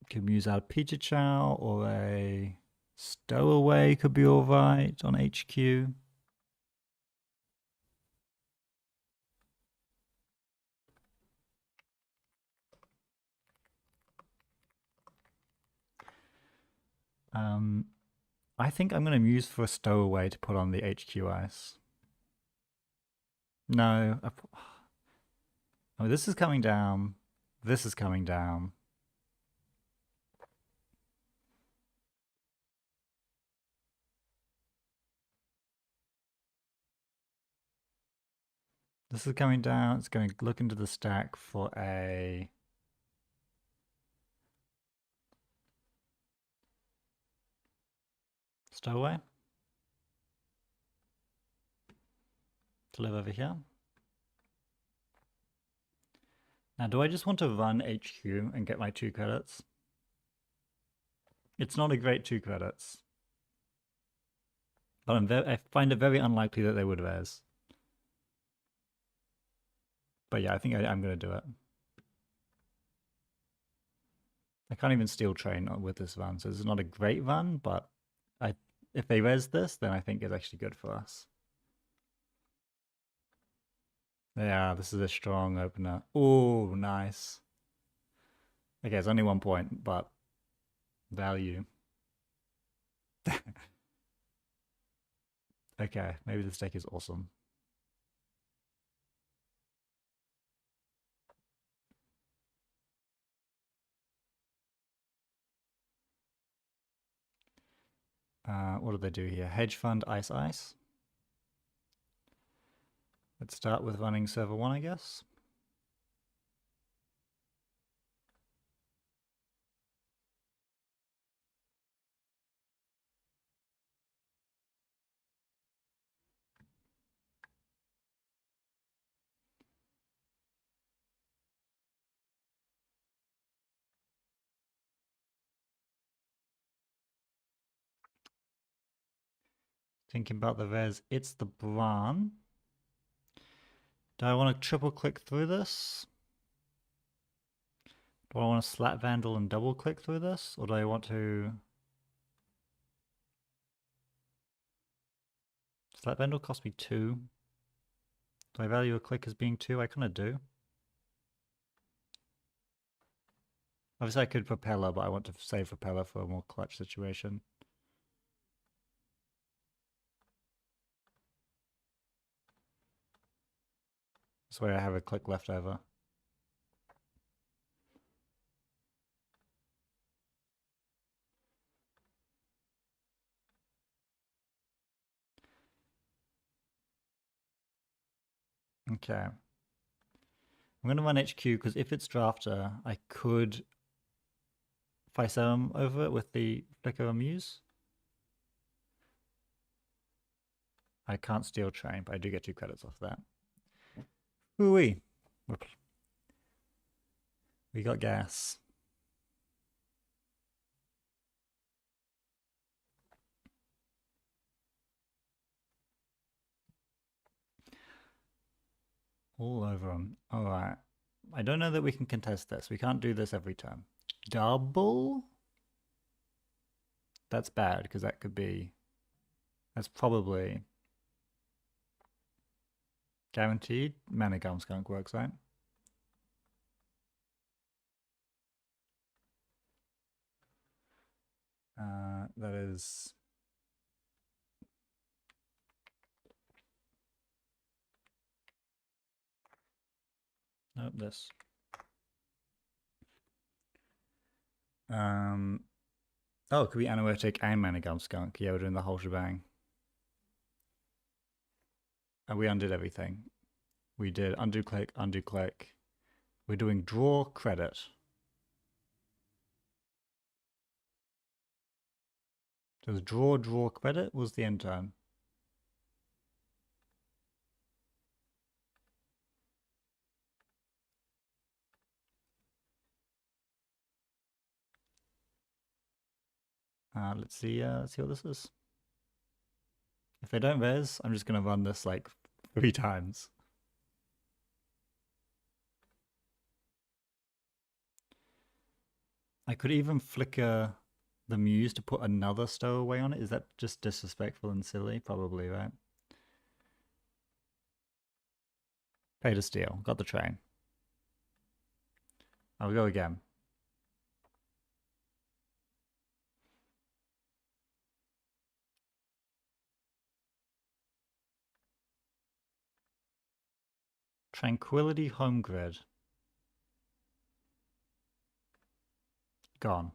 S1: Could muse out Pichichow or a Stowaway could be alright on HQ. I think I'm going to muse for a Stowaway to put on the HQ ice. No. Oh, this is coming down. This is coming down. This is coming down. It's going to look into the stack for a... Stowaway. To live over here. Now, do I just want to run HQ and get my 2 credits? It's not a great 2 credits. But I find it very unlikely that they would res. But yeah, I think I'm going to do it. I can't even steal train with this run, so this is not a great run, but if they res this, then I think it's actually good for us. Yeah, this is a strong opener. Oh, nice. Okay, it's only 1 point, but value. Okay, maybe this deck is awesome. What do they do here? Hedge fund, ice, ice. Let's start with running server 1, I guess. Thinking about the res, it's the Bran. Do I want to triple click through this? Do I want to slap vandal and double click through this? Or do I want to... Slap vandal cost me 2. Do I value a click as being 2? I kind of do. Obviously I could propeller, but I want to save propeller for a more clutch situation. This way I have a click left over. Okay. I'm going to run HQ because if it's drafter, I could Physerum over it with the Flicker Amuse. I can't steal train, but I do get 2 credits off that. Ooh-wee. We got gas. All over them. All right. I don't know that we can contest this. We can't do this every turn. Double? That's bad, because that could be... That's probably... Guaranteed? Mana Gum Skunk works, right? That is... Nope, this. Oh, it could be Anoetic and Mana Gum Skunk. Yeah, we're doing the whole shebang. And we undid everything. We did undo click, undo click. We're doing draw credit. Does draw credit was the end turn. Let's see what this is. If they don't res, I'm just gonna run this like 3 times. I could even flicker the Muse to put another stowaway on it. Is that just disrespectful and silly? Probably, right? Pay to steal. Got the train. I'll go again. Tranquility Home Grid. Gone.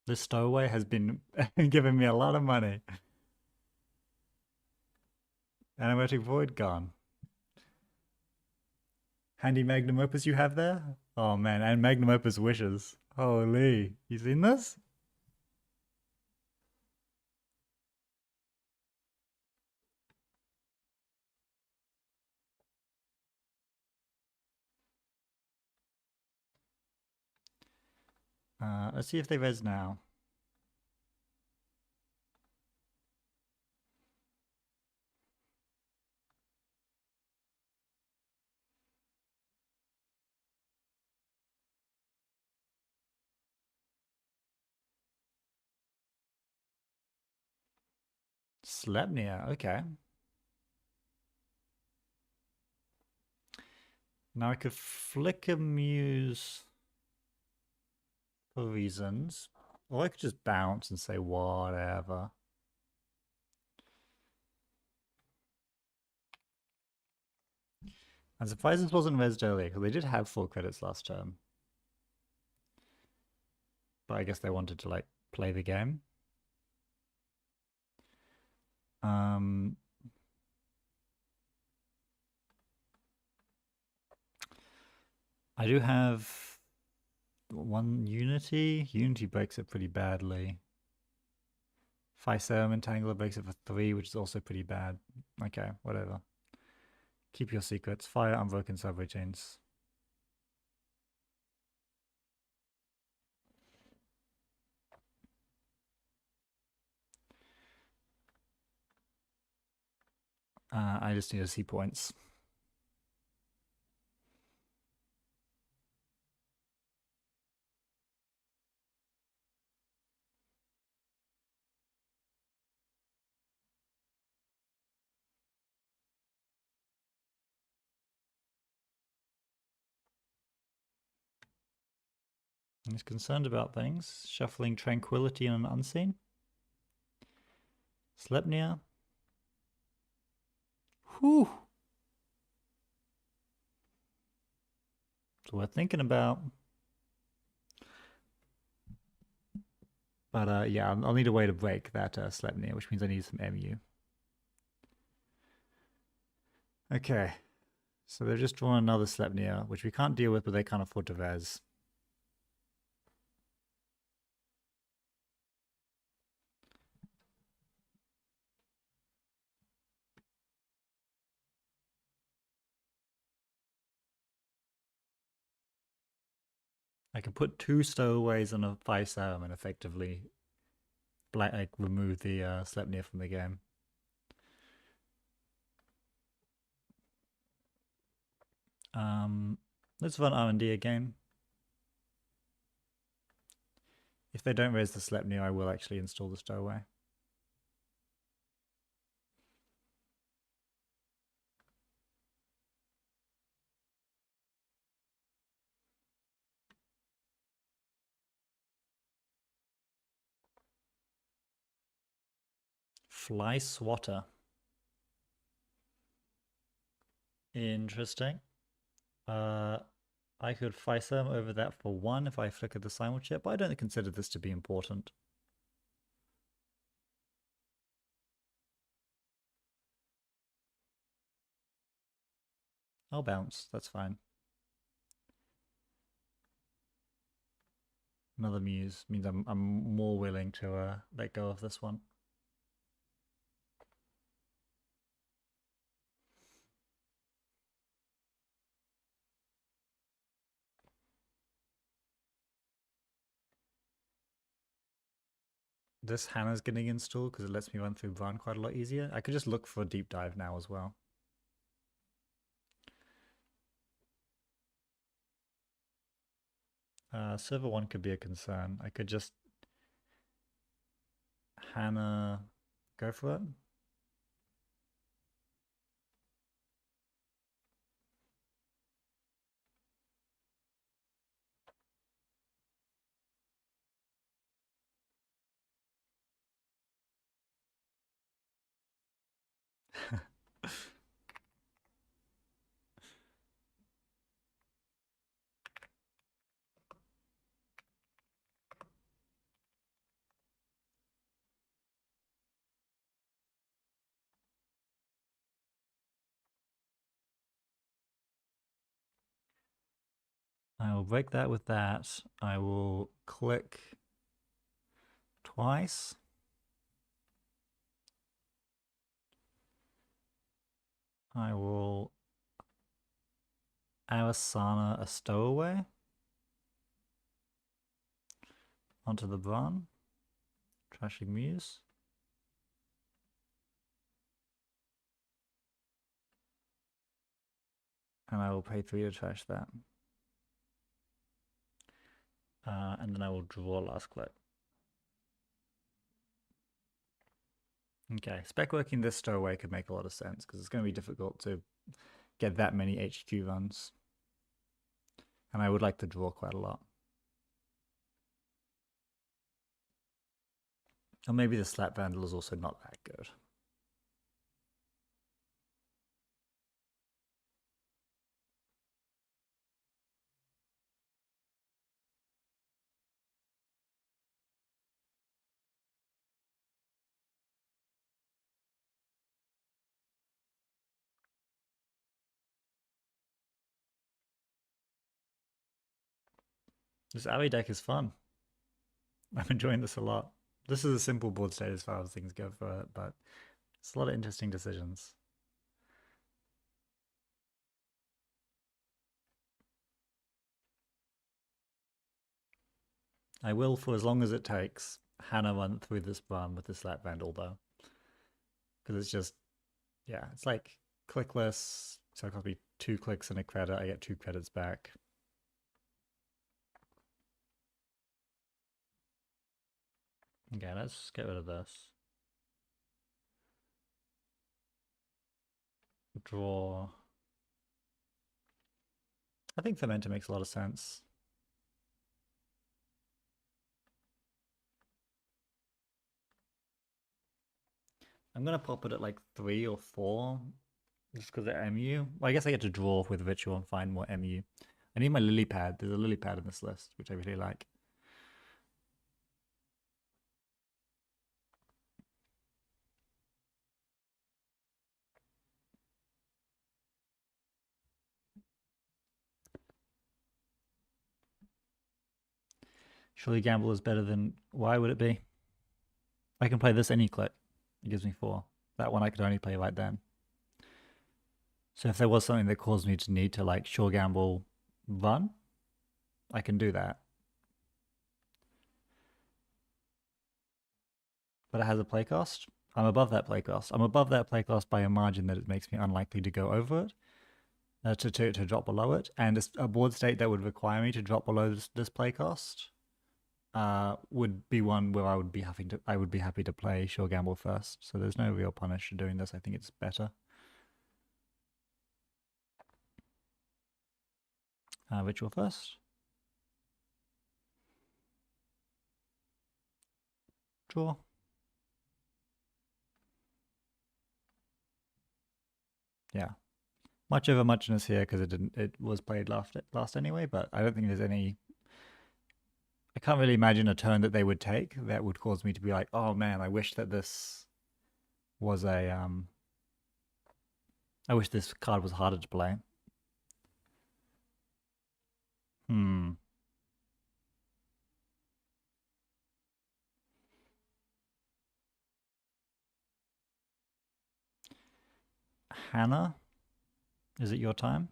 S1: This stowaway has been giving me a lot of money. Animatic Void gone. Handy Magnum Opus you have there? Oh man, and Magnum Opus Wishes. Holy, you seen this? Let's see if they res now. Slepnia, okay. Now I could flicker Muse for reasons, or I could just bounce and say whatever. I'm surprised this wasn't resed earlier, because they did have 4 credits last term. But I guess they wanted to, like, play the game. I do have 1 Unity. Unity breaks it pretty badly. Physerum Entangler breaks it for 3, which is also pretty bad. Okay, whatever. Keep your secrets. Fire unbroken subway chains. I just need to see points. He's concerned about things. Shuffling tranquility in an unseen. Sleipnir. Whew. So we're thinking about. But yeah, I'll need a way to break that Sleipnir, which means I need some MU. Okay. So they've just drawn another Sleipnir, which we can't deal with, but they can't afford to res. I can put 2 stowaways on a 5/7 and effectively remove the Sleipnir from the game. Let's run R&D again. If they don't raise the Sleipnir, I will actually install the stowaway. Fly Swatter. Interesting. I could FISM over that for 1 if I flicker the simul chip, but I don't consider this to be important. I'll bounce, that's fine. Another Muse means I'm more willing to let go of this one. This Hannah's getting installed because it lets me run through Bran quite a lot easier. I could just look for a deep dive now as well. Server 1 could be a concern. I could just Hannah go for it. I will break that with that. I will click twice. I will Arasana a stowaway onto the Bran. Trashing Muse. And I will pay 3 to trash that. And then I will draw last click. Okay, spec working this stowaway could make a lot of sense because it's going to be difficult to get that many HQ runs. And I would like to draw quite a lot. Or maybe the Slap Vandal is also not that good. This Abbey deck is fun. I'm enjoying this a lot. This is a simple board state as far as things go for it, but it's a lot of interesting decisions. I will for as long as it takes. Hannah run through this run with the Slap Vandal though. Because it's just, yeah, it's like clickless. So it cost me 2 clicks and a credit. I get 2 credits back. Okay, let's get rid of this. Draw. I think Fermenter makes a lot of sense. I'm going to pop it at like 3 or 4, just because of MU. Well, I guess I get to draw with Ritual and find more MU. I need my lily pad. There's a lily pad in this list, which I really like. Surely Gamble is better than... Why would it be? I can play this any click. It gives me 4. That one I could only play right then. So if there was something that caused me to need to like Sure Gamble run, I can do that. But it has a play cost. I'm above that play cost. I'm above that play cost by a margin that it makes me unlikely to go over it, to drop below it. And a board state that would require me to drop below this play cost would be one where I would be happy to play Sure Gamble first. So there's no real punish for doing this. I think it's better. Ritual first. Draw. Yeah. Much over muchness here because it was played last anyway, but I don't think there's any... I can't really imagine a turn that they would take that would cause me to be like, oh man, I wish that this was a I wish this card was harder to play. Hannah, is it your time?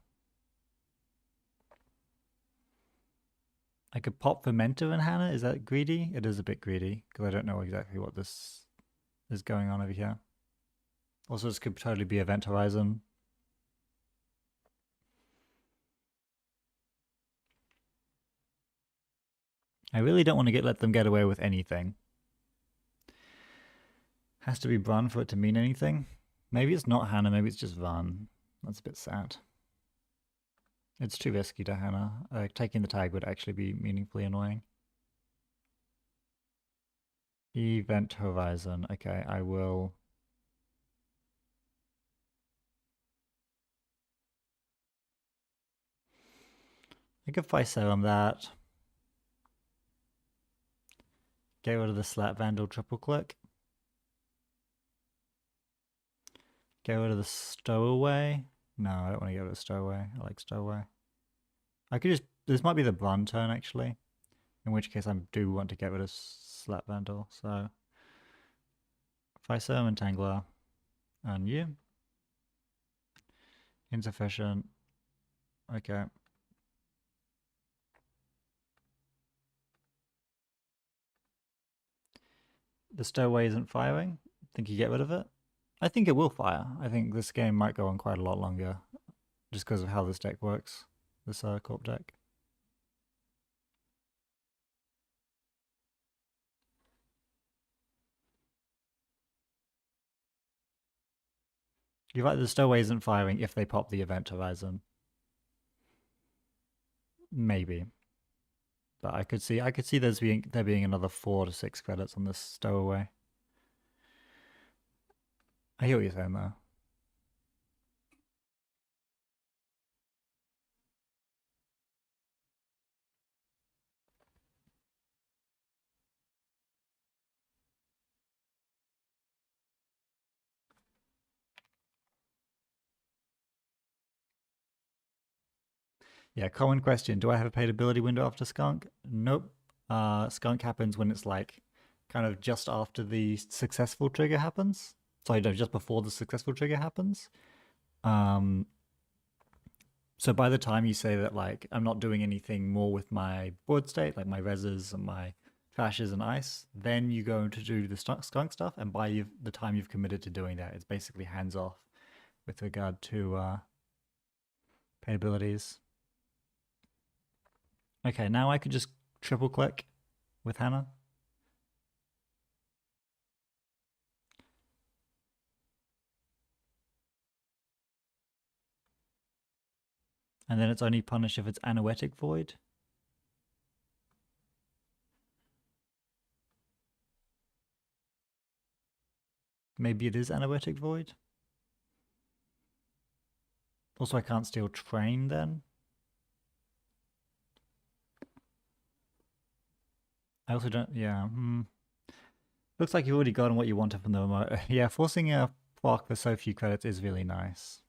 S1: I could pop Fermenter in Hannah. Is that greedy? It is a bit greedy because I don't know exactly what this is going on over here. Also, this could totally be Event Horizon. I really don't want to let them get away with anything. Has to be Brun for it to mean anything. Maybe it's not Hannah, maybe it's just Van. That's a bit sad. It's too risky to Hannah. Taking the tag would actually be meaningfully annoying. Event Horizon. Okay, I will... I could Fiserum that. Get rid of the Slap Vandal triple click. Get rid of the Stowaway. No, I don't want to get rid of Stowaway. I like Stowaway. I could just... This might be the Brun turn, actually. In which case I do want to get rid of Slap Vandal. So... Fiserum, Entangler, and you. Insufficient. Okay. The Stowaway isn't firing. Think you get rid of it? I think it will fire. I think this game might go on quite a lot longer. Just because of how this deck works. This Corp deck. You're right, the Stowaway isn't firing if they pop the Event Horizon. Maybe. But I could see there being another 4 to 6 credits on this Stowaway. I hear what you're saying though. Yeah, common question. Do I have a paid ability window after Skunk? Nope. Skunk happens when it's like kind of just after the successful trigger happens. Sorry, no, just before the successful trigger happens. So by the time you say that, like, I'm not doing anything more with my board state, like my reses and my trashes and ice, then you go to do the skunk stuff. And by the time you've committed to doing that, it's basically hands off with regard to paid abilities. Okay, now I could just triple click with Hannah. And then it's only punished if it's Anoetic Void. Maybe it is Anoetic Void. Also, I can't steal Train then. I also don't, yeah. Looks like you've already gotten what you wanted from the remote. Yeah, forcing a block for so few credits is really nice.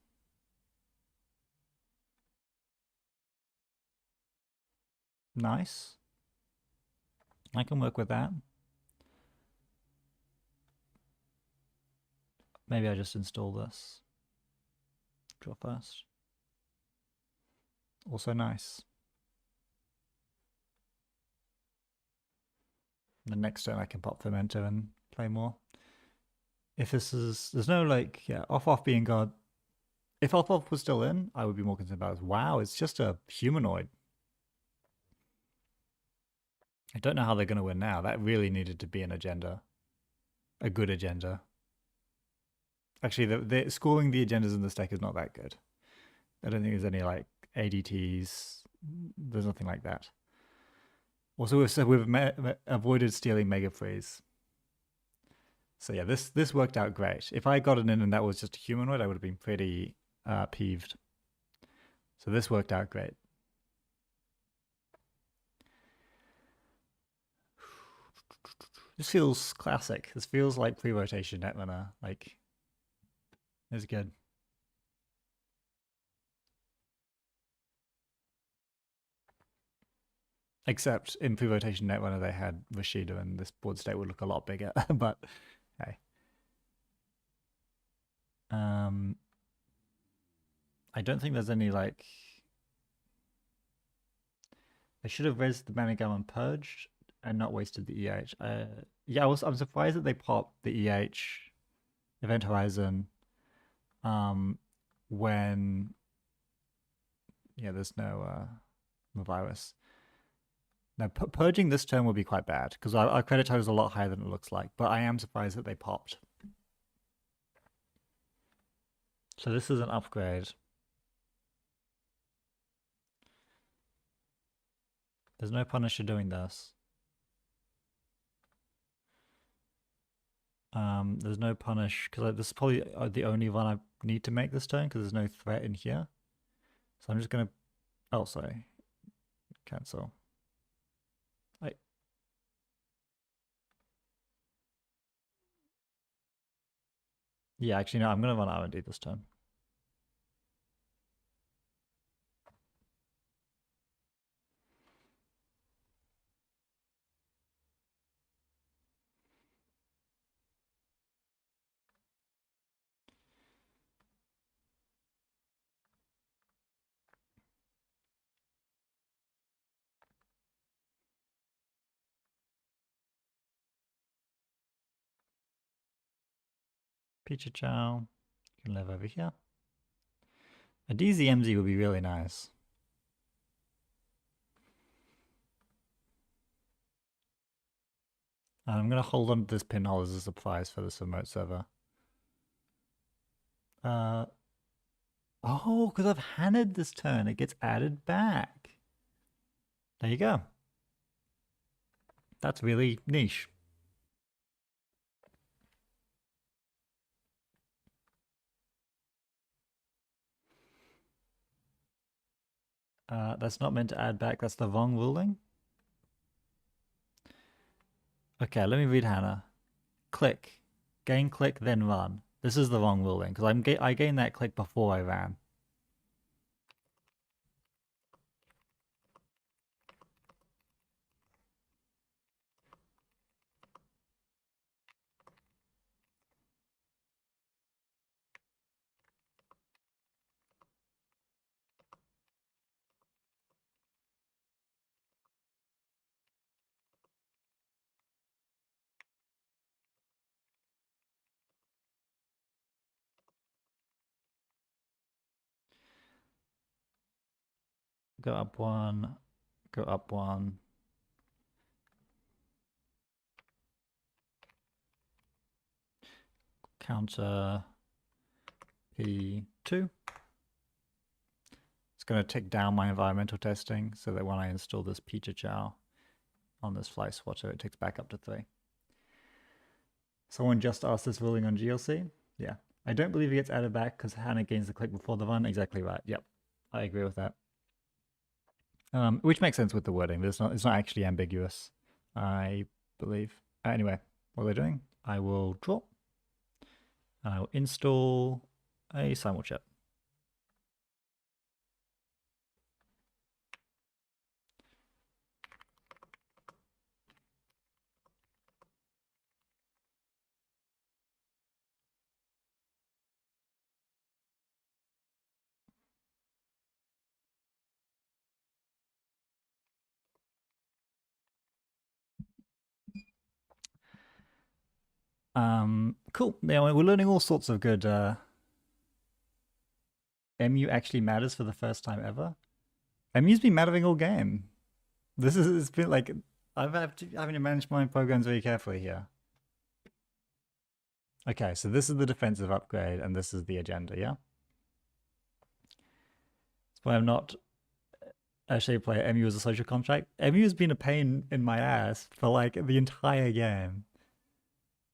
S1: Nice. I can work with that. Maybe I just install this. Draw first. Also nice. The next turn I can pop Fermenter and play more. If this is, there's no like, yeah, off being God. If off was still in, I would be more concerned about it. Wow, it's just a humanoid. I don't know how they're going to win now. That really needed to be an agenda. A good agenda. Actually, the scoring the agendas in this deck is not that good. I don't think there's any like ADTs. There's nothing like that. Also, we've avoided stealing Mega Freeze. So yeah, this worked out great. If I got it in and that was just a humanoid, I would have been pretty peeved. So this worked out great. This feels classic. This feels like pre-rotation Netrunner. Like, it's good. Except in pre-rotation Netrunner they had Rashida and this board state would look a lot bigger. But hey. I don't think there's any like... They should have raised the Manigam and Purged and not wasted the EH. Yeah, I'm surprised that they popped the EH Event Horizon when there's no virus. Now, purging this turn would be quite bad because our credit total is a lot higher than it looks like. But I am surprised that they popped. So this is an upgrade. There's no Punisher doing this. There's no punish because this is probably the only one I need to make this turn because there's no threat in here. So I'm just gonna. Oh, sorry. Cancel. Yeah, actually, no, I'm gonna run R&D this turn. Picha Chow can live over here. A DZMZ would be really nice. I'm gonna hold on to this pinhole as a supplies for this remote server. Oh, because I've handed this turn, it gets added back. There you go. That's really niche. That's not meant to add back. That's the wrong ruling. Okay, let me read Hannah. Click. Gain click, then run. This is the wrong ruling because I gained that click before I ran. go up one, go up one. Counter P2. It's going to tick down my environmental testing so that when I install this pizza chow on this fly swatter, it ticks back up to 3. Someone just asked this ruling on GLC. Yeah. I don't believe it gets added back because Hannah gains the click before the run. Exactly right. Yep. I agree with that. Which makes sense with the wording. It's not actually ambiguous, I believe. Anyway, what are they doing? I will draw. And I will install a simulchip. Cool. Yeah, we're learning all sorts of good. MU actually matters for the first time ever. MU's been mattering all game. It's been like having to manage my programs very carefully here. Okay, so this is the defensive upgrade, and this is the agenda. Yeah. That's why I'm not actually play MU as a social contract. MU has been a pain in my ass for like the entire game.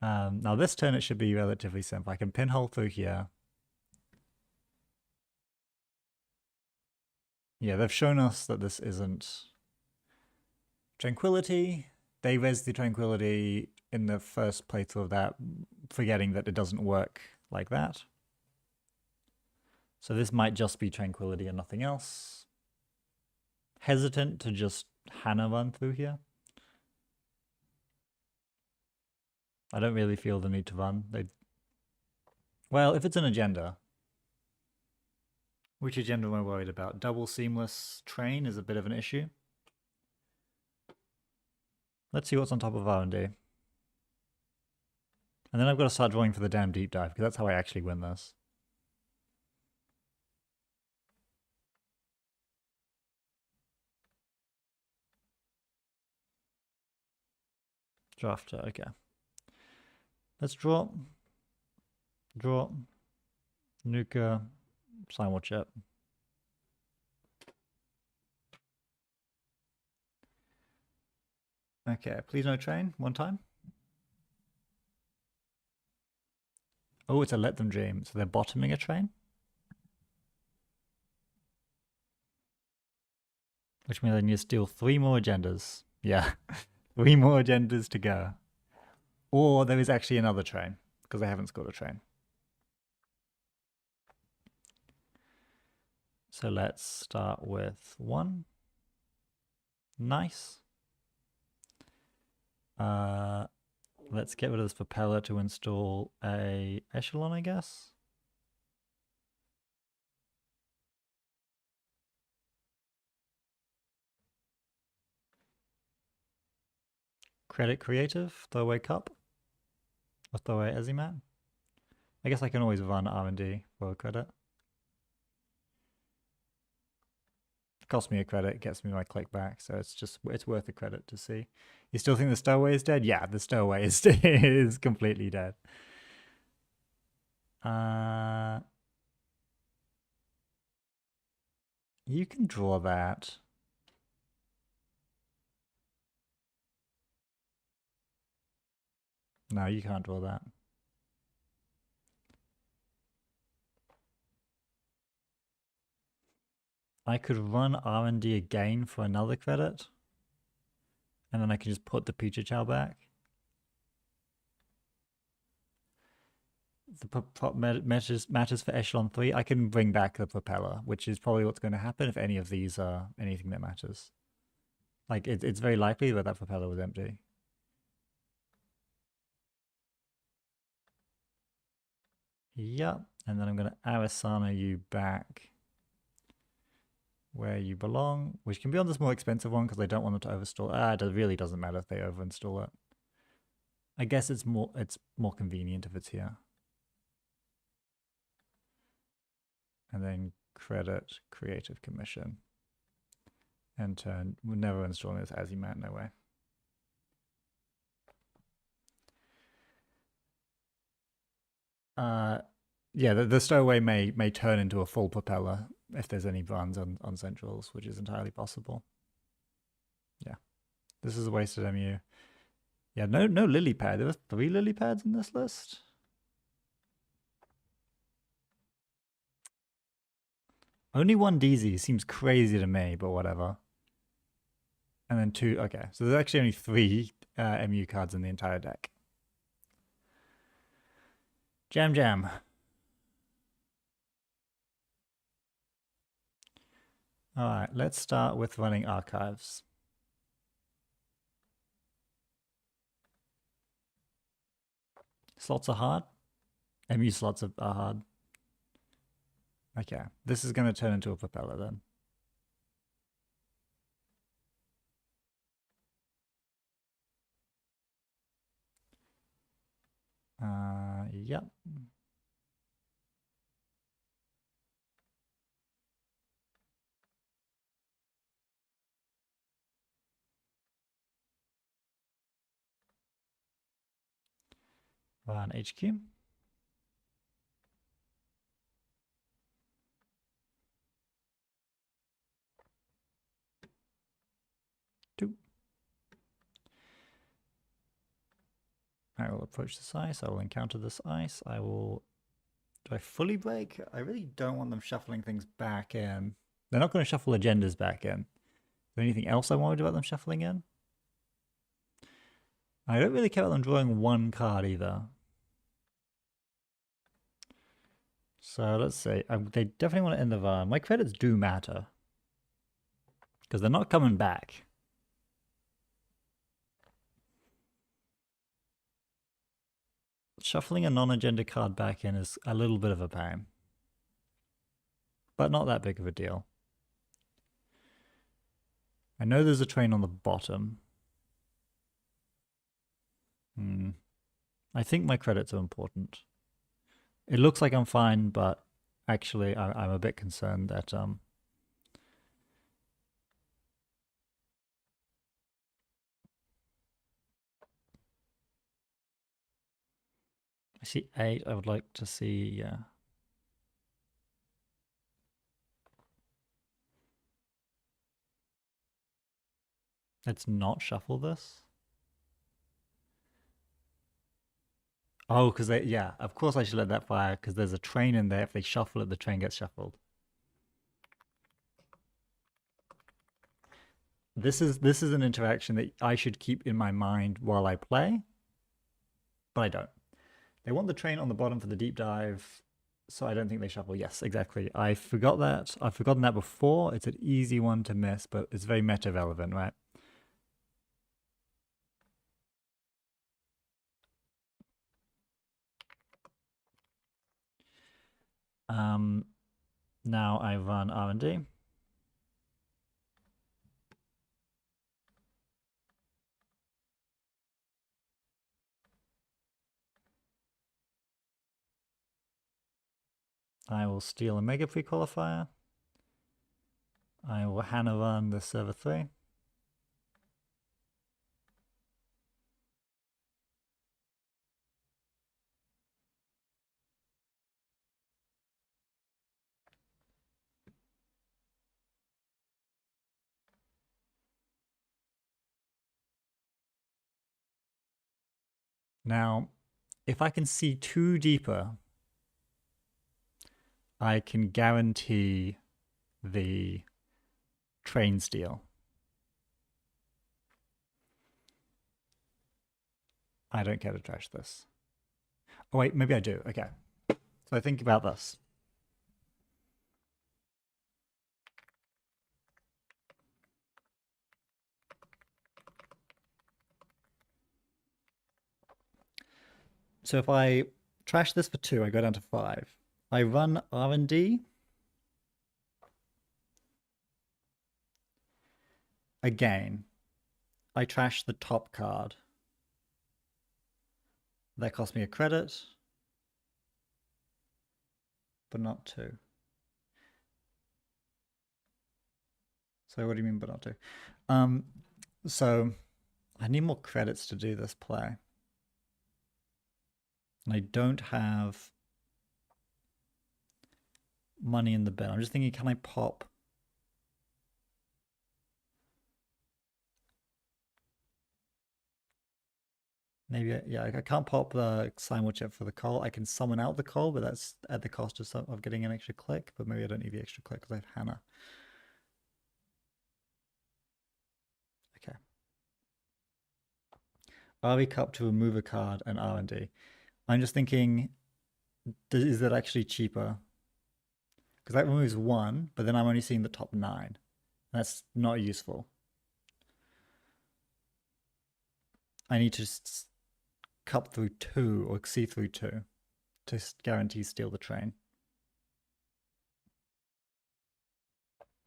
S1: Now this turn it should be relatively simple. I can pinhole through here. Yeah, they've shown us that this isn't Tranquility. They res the Tranquility in the first playthrough of that, forgetting that it doesn't work like that. So this might just be Tranquility and nothing else. Hesitant to just Hannah run through here. I don't really feel the need to run. Well, if it's an agenda. Which agenda am I worried about? Double seamless train is a bit of an issue. Let's see what's on top of R&D. And then I've got to start drawing for the damn deep dive, because that's how I actually win this. Drafter, okay. Let's draw. Draw. Nuka. Simulchip. Okay, please no train. One time. Oh, it's a let them dream. So they're bottoming a train? Which means I need to steal 3 more agendas. Yeah, 3 more agendas to go. Or there is actually another train, because I haven't scored a train. So let's start with 1. Nice. Let's get rid of this propeller to install a echelon, I guess. Credit creative, throw away cup, or throw away Ezimat. I guess I can always run R&D for a credit. It costs me a credit, gets me my click back, so it's worth a credit to see. You still think the stowaway is dead? Yeah, the stowaway is completely dead. You can draw that. No, you can't draw that. I could run R&D again for another credit. And then I can just put the pizza chow back. The matters for echelon 3. I can bring back the propeller, which is probably what's going to happen if any of these are anything that matters. Like, it's very likely that that propeller was empty. Yep, and then I'm going to Arisana you back where you belong, which can be on this more expensive one because I don't want them to overstall. It really doesn't matter if they overinstall it. I guess it's more convenient if it's here. And then credit creative commission. End turn. We're never installing this as man, no way. Yeah, the stowaway may turn into a full propeller if there's any runs on centrals, which is entirely possible. Yeah, this is a wasted MU. Yeah, no lily pad. There were 3 lily pads in this list. Only 1 DZ seems crazy to me, but whatever. And then 2. Okay, so there's actually only 3 MU cards in the entire deck. Jam. All right, let's start with running archives. Slots are hard. MU slots are hard. Okay, this is going to turn into a propeller then. Yep. Run HQ. I will approach this ice. I will encounter this ice. I will... Do I fully break? I really don't want them shuffling things back in. They're not going to shuffle agendas back in. Is there anything else I want to do about them shuffling in? I don't really care about them drawing 1 card either. So let's see. They definitely want to end the run. My credits do matter. Because they're not coming back. Shuffling a non-agenda card back in is a little bit of a pain. But not that big of a deal. I know there's a train on the bottom. I think my credits are important. It looks like I'm fine, but actually I'm a bit concerned that I see 8. I would like to see, yeah. Let's not shuffle this. Oh, because yeah, of course I should let that fire because there's a train in there. If they shuffle it, the train gets shuffled. This is an interaction that I should keep in my mind while I play, but I don't. They want the train on the bottom for the deep dive, so I don't think they shuffle. Yes, exactly. I forgot that. I've forgotten that before. It's an easy one to miss, but it's very meta relevant, right? Now I run R&D. I will steal a mega pre-qualifier. I will Hannah run the server 3. Now, if I can see 2 deeper, I can guarantee the train steal. I don't care to trash this. Oh wait, maybe I do. Okay. So I think about this. So if I trash this for 2, I go down to 5. I run R&D. Again, I trash the top card. That cost me a credit, but not 2. So what do you mean by not to? Um, so I need more credits to do this play. And I don't have money in the bin. I'm just thinking, can I pop? Maybe, yeah, I can't pop the simul chip for the coal. I can summon out the coal, but that's at the cost of getting an extra click. But maybe I don't need the extra click because I have Hannah. Okay. RV Cup to remove a card and R&D. I'm just thinking, is that actually cheaper? Because that removes one, but then I'm only seeing the top 9. That's not useful. I need to cup through 2 or see through 2 to guarantee steal the train.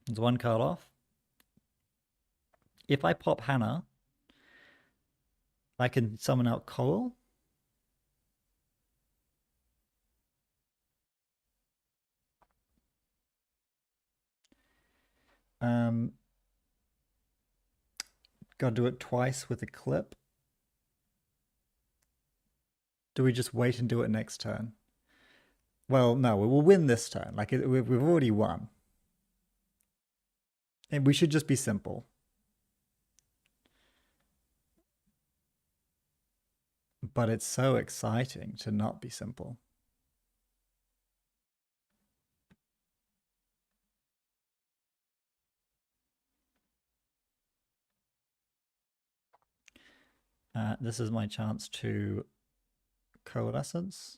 S1: There's one card off. If I pop Hannah, I can summon out Coral. Gotta do it twice with a clip. Do we just wait and do it next turn? Well, no, we will win this turn. Like, we've already won. And we should just be simple. But it's so exciting to not be simple. This is my chance to coalescence.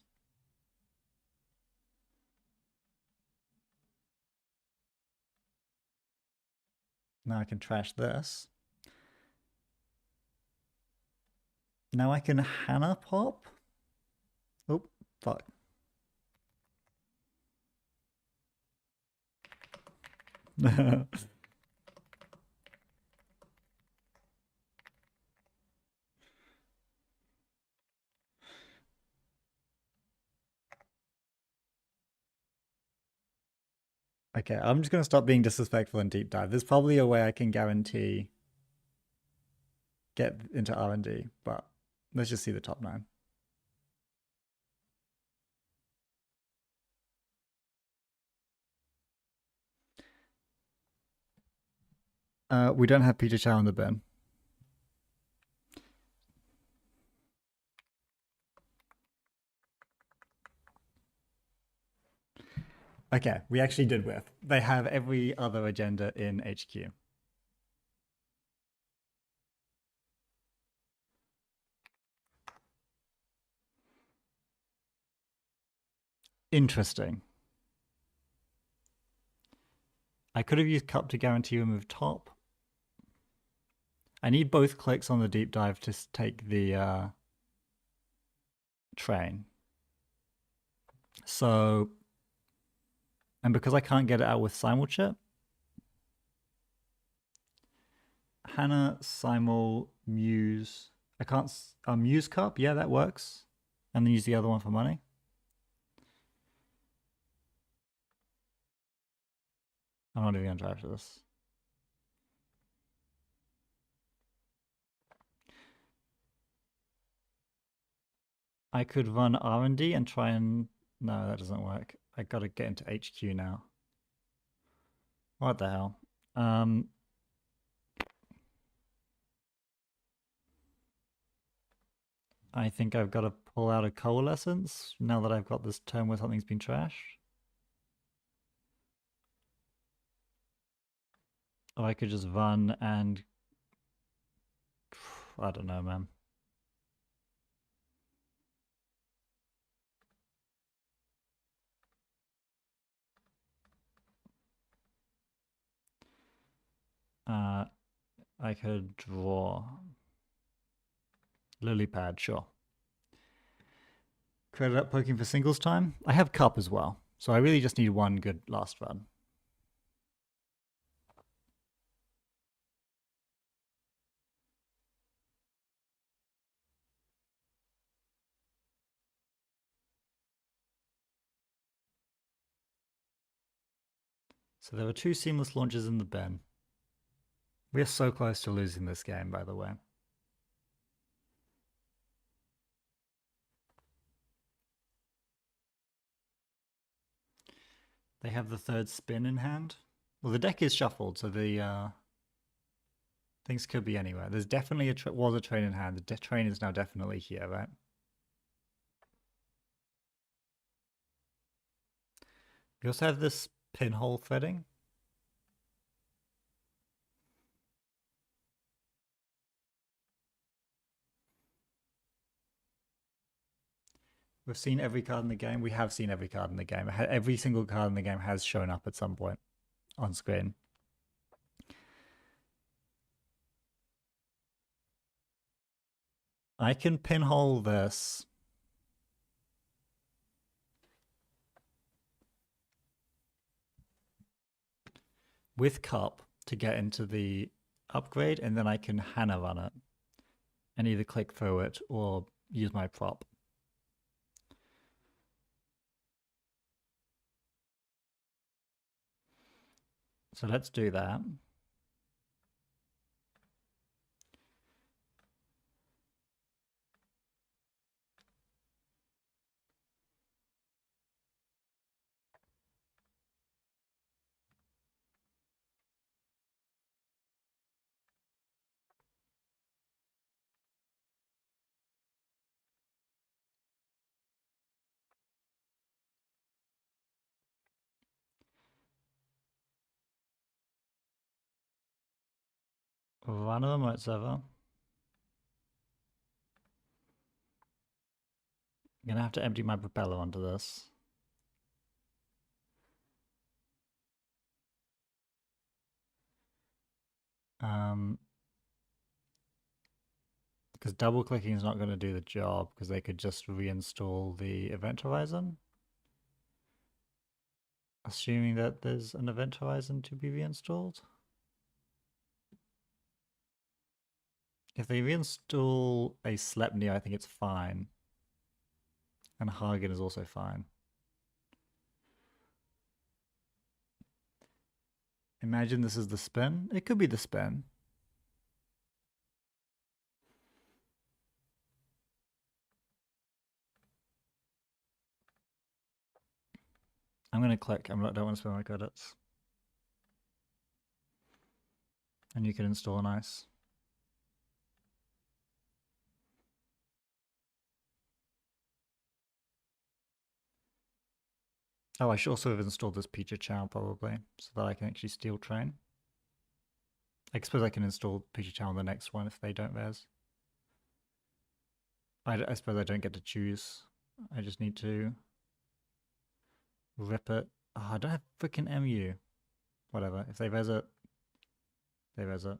S1: Now I can trash this. Now I can Hannah pop. Oh, fuck. Okay, I'm just going to stop being disrespectful and deep dive. There's probably a way I can guarantee get into R&D, but let's just see the top 9. We don't have Peter Chow in the bin. Okay, we actually did whiff. They have every other agenda in HQ. Interesting. I could have used Cup to guarantee remove top. I need both clicks on the deep dive to take the train. So, and because I can't get it out with simul chip, Hannah, simul, muse. I can't, muse cup, yeah, that works. And then use the other one for money. I'm not even gonna try for this. I could run R&D and try and... No, that doesn't work. I gotta get into HQ now. What the hell? I think I've got to pull out a coalescence now that I've got this turn where something's been trashed. Or I could just run and... I don't know, man. I could draw lily pad, sure. Credit up poking for singles time. I have cup as well, so I really just need one good last run. So there were 2 seamless launches in the bin. We're so close to losing this game, by the way. They have the third spin in hand. Well, the deck is shuffled, so the things could be anywhere. There's definitely was a train in hand. The train is now definitely here, right? We also have this pinhole threading. We've seen every card in the game. We have seen every card in the game. Every single card in the game has shown up at some point on screen. I can pinhole this. With Cup to get into the upgrade, and then I can Hana run it and either click through it or use my prop. So let's do that. Run a remote server. I'm gonna have to empty my propeller onto this. Because double clicking is not going to do the job because they could just reinstall the event horizon. Assuming that there's an event horizon to be reinstalled. If they reinstall a Sleipnir, I think it's fine. And Hagen is also fine. Imagine this is the spin. It could be the spin. I'm going to click. I don't want to spend my credits. And you can install an ice. Oh, I should also have installed this Picha Chow probably, so that I can actually steal train. I suppose I can install Picha Chow on the next one if they don't res. I suppose I don't get to choose. I just need to rip it. Oh, I don't have freaking MU. Whatever. If they res it, they res it.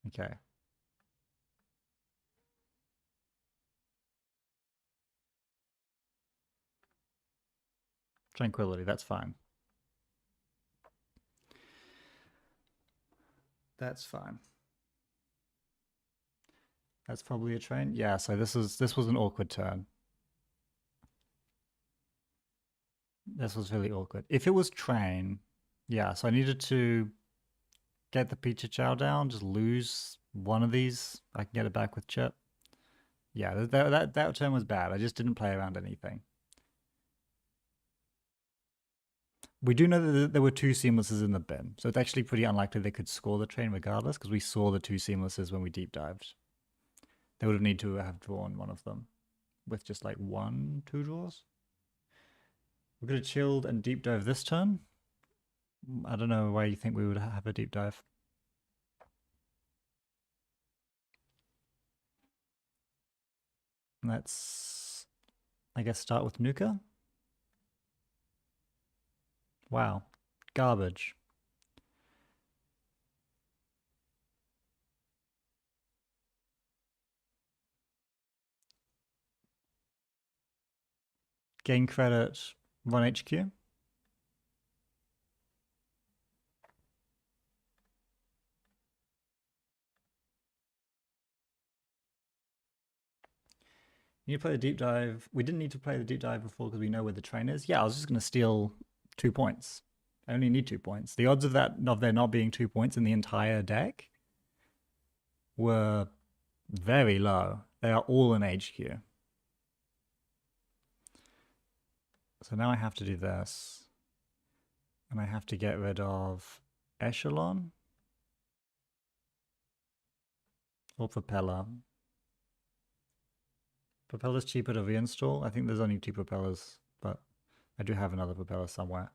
S1: Okay. Tranquility, that's fine. That's fine. That's probably a train. Yeah, so this was an awkward turn. This was really awkward. If it was train, yeah, so I needed to get the Picha Chow down, just lose one of these. I can get it back with chip. Yeah, that turn was bad. I just didn't play around anything. We do know that there were two seamlesses in the bin, so it's actually pretty unlikely they could score the train regardless, because we saw the two seamlesses when we deep dived. They would have need to have drawn one of them with just like 2 draws. We're going to chilled and deep dive this turn. I don't know why you think we would have a deep dive. Let's, I guess, start with Nuka. Wow. Garbage. Gain credit, run HQ. You need to play the deep dive. We didn't need to play the deep dive before because we know where the train is. Yeah, I was just going to steal 2 points. I only need 2 points. The odds of there not being 2 points in the entire deck were very low. They are all in HQ. So now I have to do this. And I have to get rid of Echelon or Propeller. Propeller's cheaper to reinstall. I think there's only 2 propellers, but I do have another propeller somewhere.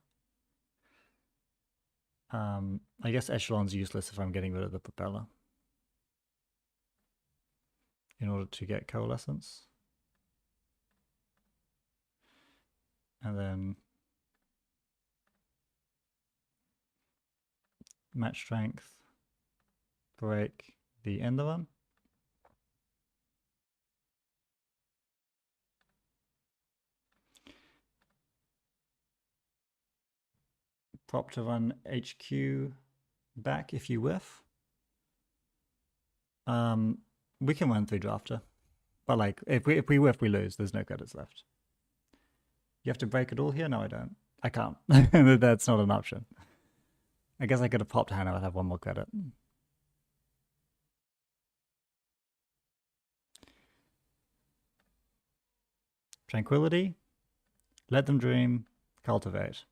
S1: I guess Echelon's useless if I'm getting rid of the propeller in order to get Coalescence. And then match strength, break the end one. Prop to run HQ back if you whiff. We can run 3 drafter. But like if we whiff, we lose. There's no credits left. You have to break it all here? No, I don't. I can't. That's not an option. I guess I could have popped Hannah and have 1 more credit. Tranquility. Let them dream. Cultivate.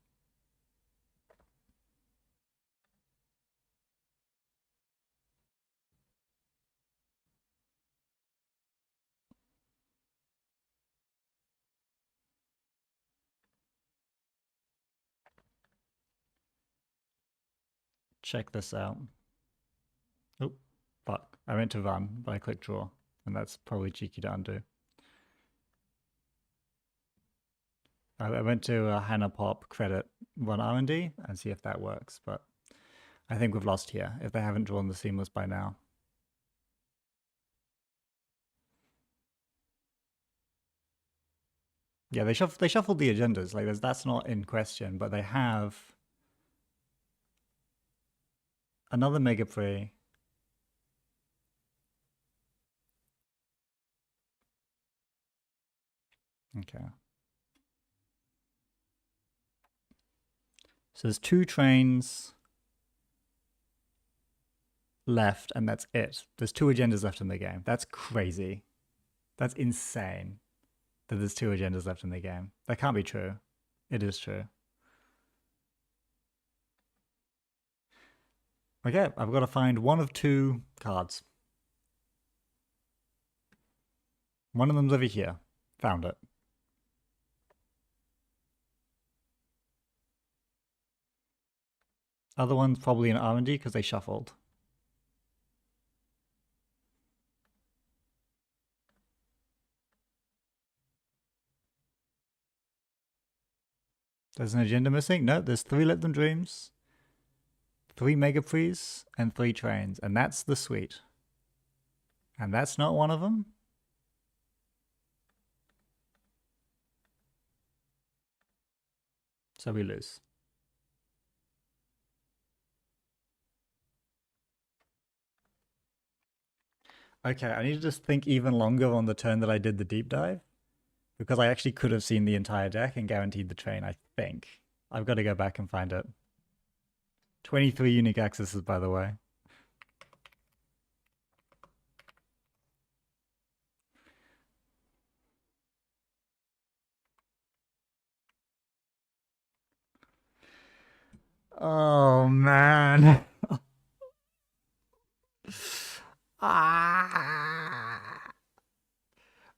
S1: Check this out. Oh, fuck. I went to run, but I clicked draw. And that's probably cheeky to undo. I went to Hannah Pop credit run R&D and see if that works, but I think we've lost here if they haven't drawn the seamless by now. Yeah, they shuffled the agendas. Like that's not in question, but they have another Mega Pre. Okay. So there's 2 trains left, and that's it. There's 2 agendas left in the game. That's crazy. That's insane that there's 2 agendas left in the game. That can't be true. It is true. Okay, I've got to find 1 of 2 cards. One of them's over here. Found it. Other one's probably an R&D because they shuffled. There's an agenda missing? No, there's 3 Let Them Dreams, 3 Mega Prees, and 3 trains. And that's the suite. And that's not one of them? So we lose. Okay, I need to just think even longer on the turn that I did the deep dive. Because I actually could have seen the entire deck and guaranteed the train, I think. I've got to go back and find it. 23 unique accesses, by the way. Oh, man.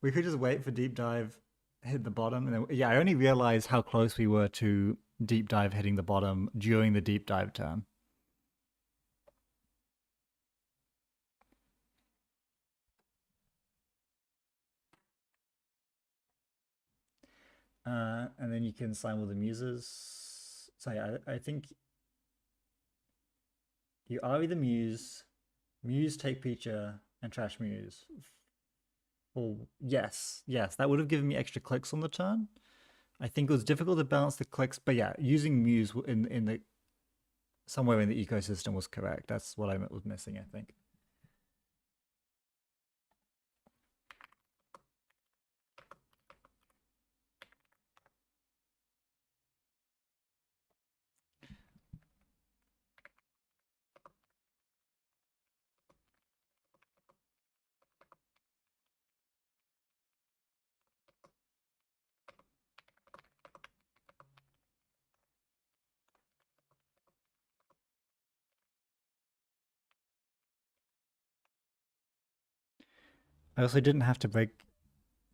S1: We could just wait for deep dive, hit the bottom, and then yeah, I only realized how close we were to deep dive hitting the bottom during the deep dive turn. And then you can sign with the muses. So yeah, I think you are either muse, muse take picture, and trash muse. Oh yes, that would have given me extra clicks on the turn. I think it was difficult to balance the clicks, but yeah, using muse in the somewhere in the ecosystem was correct. That's what I was missing, I think. I also didn't have to break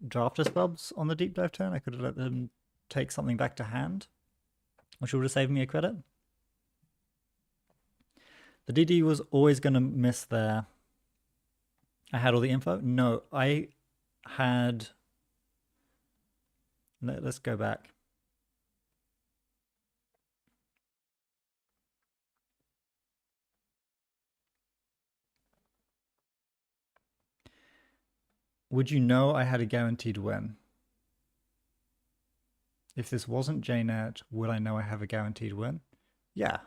S1: drafters bubs on the deep dive turn. I could have let them take something back to hand, which would have saved me a credit. The DD was always going to miss there. I had all the info. No, I had... Let's go back. Would you know I had a guaranteed win? If this wasn't JNet, would I know I have a guaranteed win? Yeah.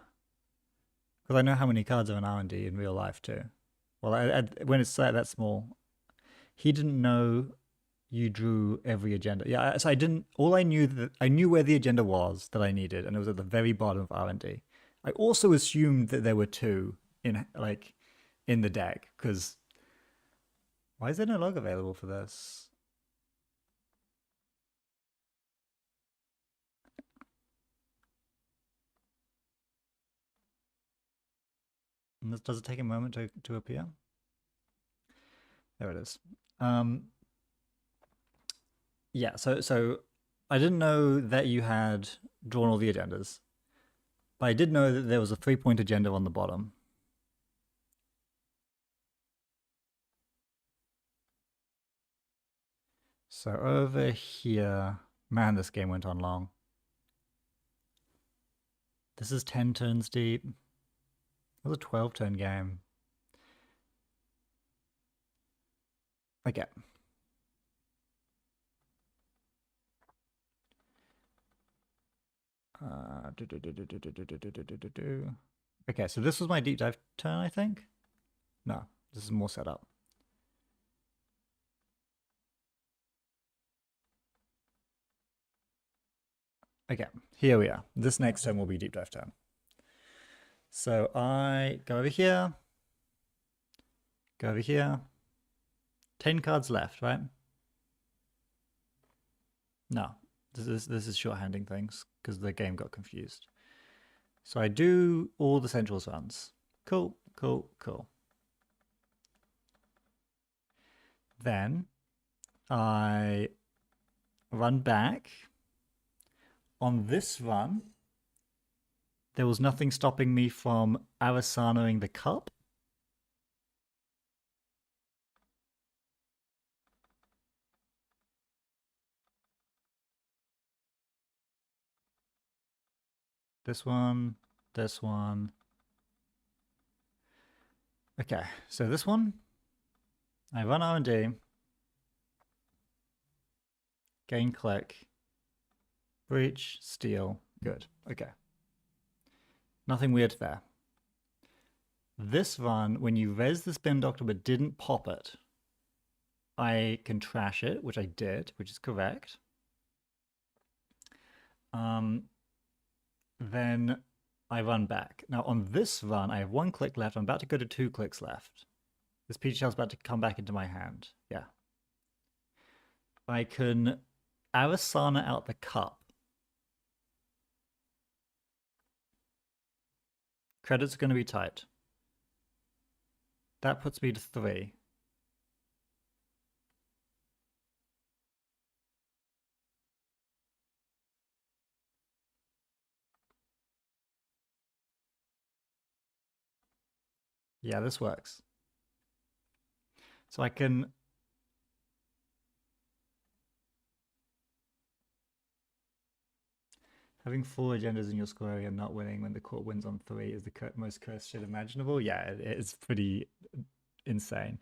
S1: Because I know how many cards are in R&D in real life too. Well, when it's that small, he didn't know you drew every agenda. Yeah, so I didn't. All I knew where the agenda was that I needed, and it was at the very bottom of R&D. I also assumed that there were two in the deck because why is there no log available for this? And does it take a moment to appear? There it is. Yeah, so I didn't know that you had drawn all the agendas, but I did know that there was a 3-point agenda on the bottom. So over here, man, this game went on long. This is 10 turns deep. It was a 12-turn game. Okay. Okay, so this was my deep dive turn, I think. No, this is more setup. Okay, here we are. This next turn will be deep dive turn. So I go over here, go over here. 10 cards left, right? No, this is shorthanding things because the game got confused. So I do all the centrals runs. Cool, cool, cool. Then I run back. On this run, there was nothing stopping me from Arasanaing the cup. This one, this one. Okay, so this one, I run R&D, gain click, breach, steal, good, okay. Nothing weird there. This run, when you res the Spin Doctor but didn't pop it, I can trash it, which I did, which is correct. Then I run back. Now on this run, I have 1 click left. I'm about to go to 2 clicks left. This Peach Shell's about to come back into my hand. Yeah. I can Arasana out the cup. Credits are going to be tight. That puts me to 3. Yeah, this works. So I can... Having 4 agendas in your square area and not winning when the court wins on 3 is the most cursed shit imaginable. Yeah, it's pretty insane.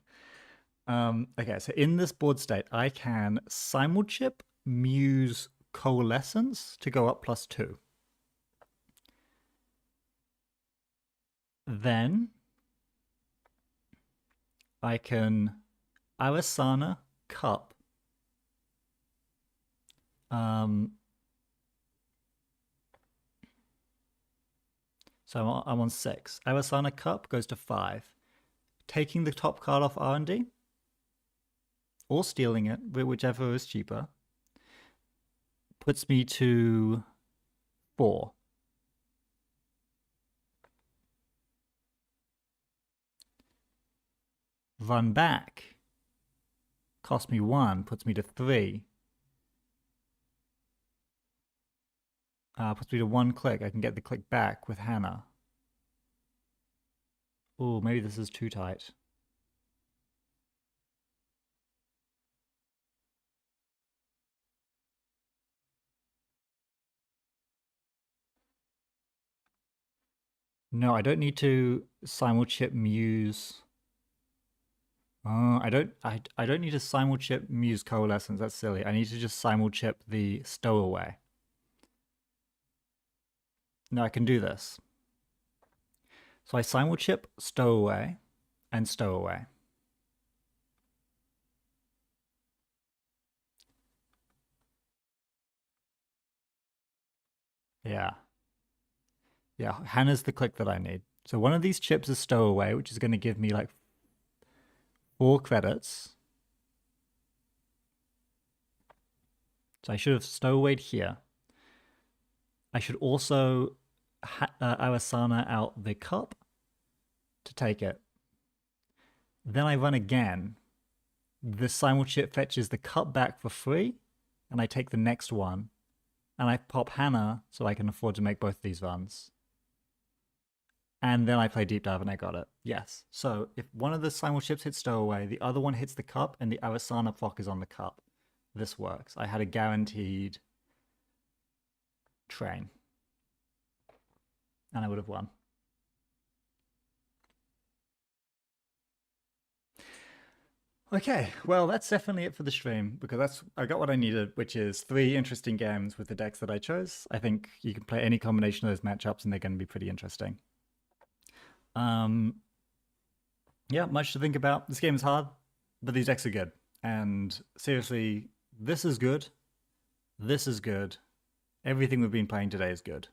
S1: Okay, so in this board state, I can simulchip Muse Coalescence to go up +2. Then I can Arasana Cup. So I'm on 6. Arasana Cup goes to 5. Taking the top card off R&D, or stealing it, whichever is cheaper, puts me to 4. Run back. cost me 1, puts me to 3. Puts me to 1 click. I can get the click back with Hannah. Oh, maybe this is too tight. No, I don't need to simulchip Muse. I don't need to simulchip Muse Coalescence. That's silly. I need to just simulchip the Stowaway. No, I can do this. So I simulchip Stowaway and Stowaway. Yeah. Yeah, Hannah's the click that I need. So one of these chips is Stowaway, which is going to give me like 4 credits. So I should have Stowawayed here. I should also Awasana out the cup to take it. Then I run again. The simulchip fetches the cup back for free, and I take the next one. And I pop Hannah so I can afford to make both these runs. And then I play Deep Dive and I got it. Yes. So if one of the simulchips hits Stowaway, the other one hits the cup, and the Awasana proc is on the cup. This works. I had a guaranteed train. And I would have won. Okay, well, that's definitely it for the stream, because I got what I needed, which is 3 interesting games with the decks that I chose. I think you can play any combination of those matchups and they're going to be pretty interesting. Yeah, much to think about. This game is hard, but these decks are good. And seriously, this is good. This is good. Everything we've been playing today is good.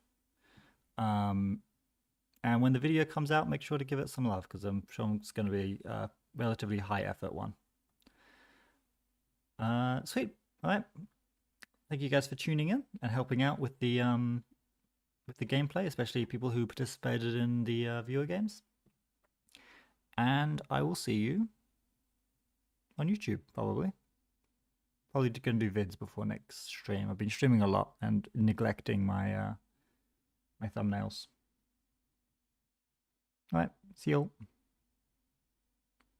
S1: And when the video comes out, make sure to give it some love, because I'm sure it's going to be a relatively high effort one. Sweet. All right. Thank you guys for tuning in and helping out with the gameplay, especially people who participated in the viewer games. And I will see you on YouTube, probably. Probably going to do vids before next stream. I've been streaming a lot and neglecting my my thumbnails. All right. See you all.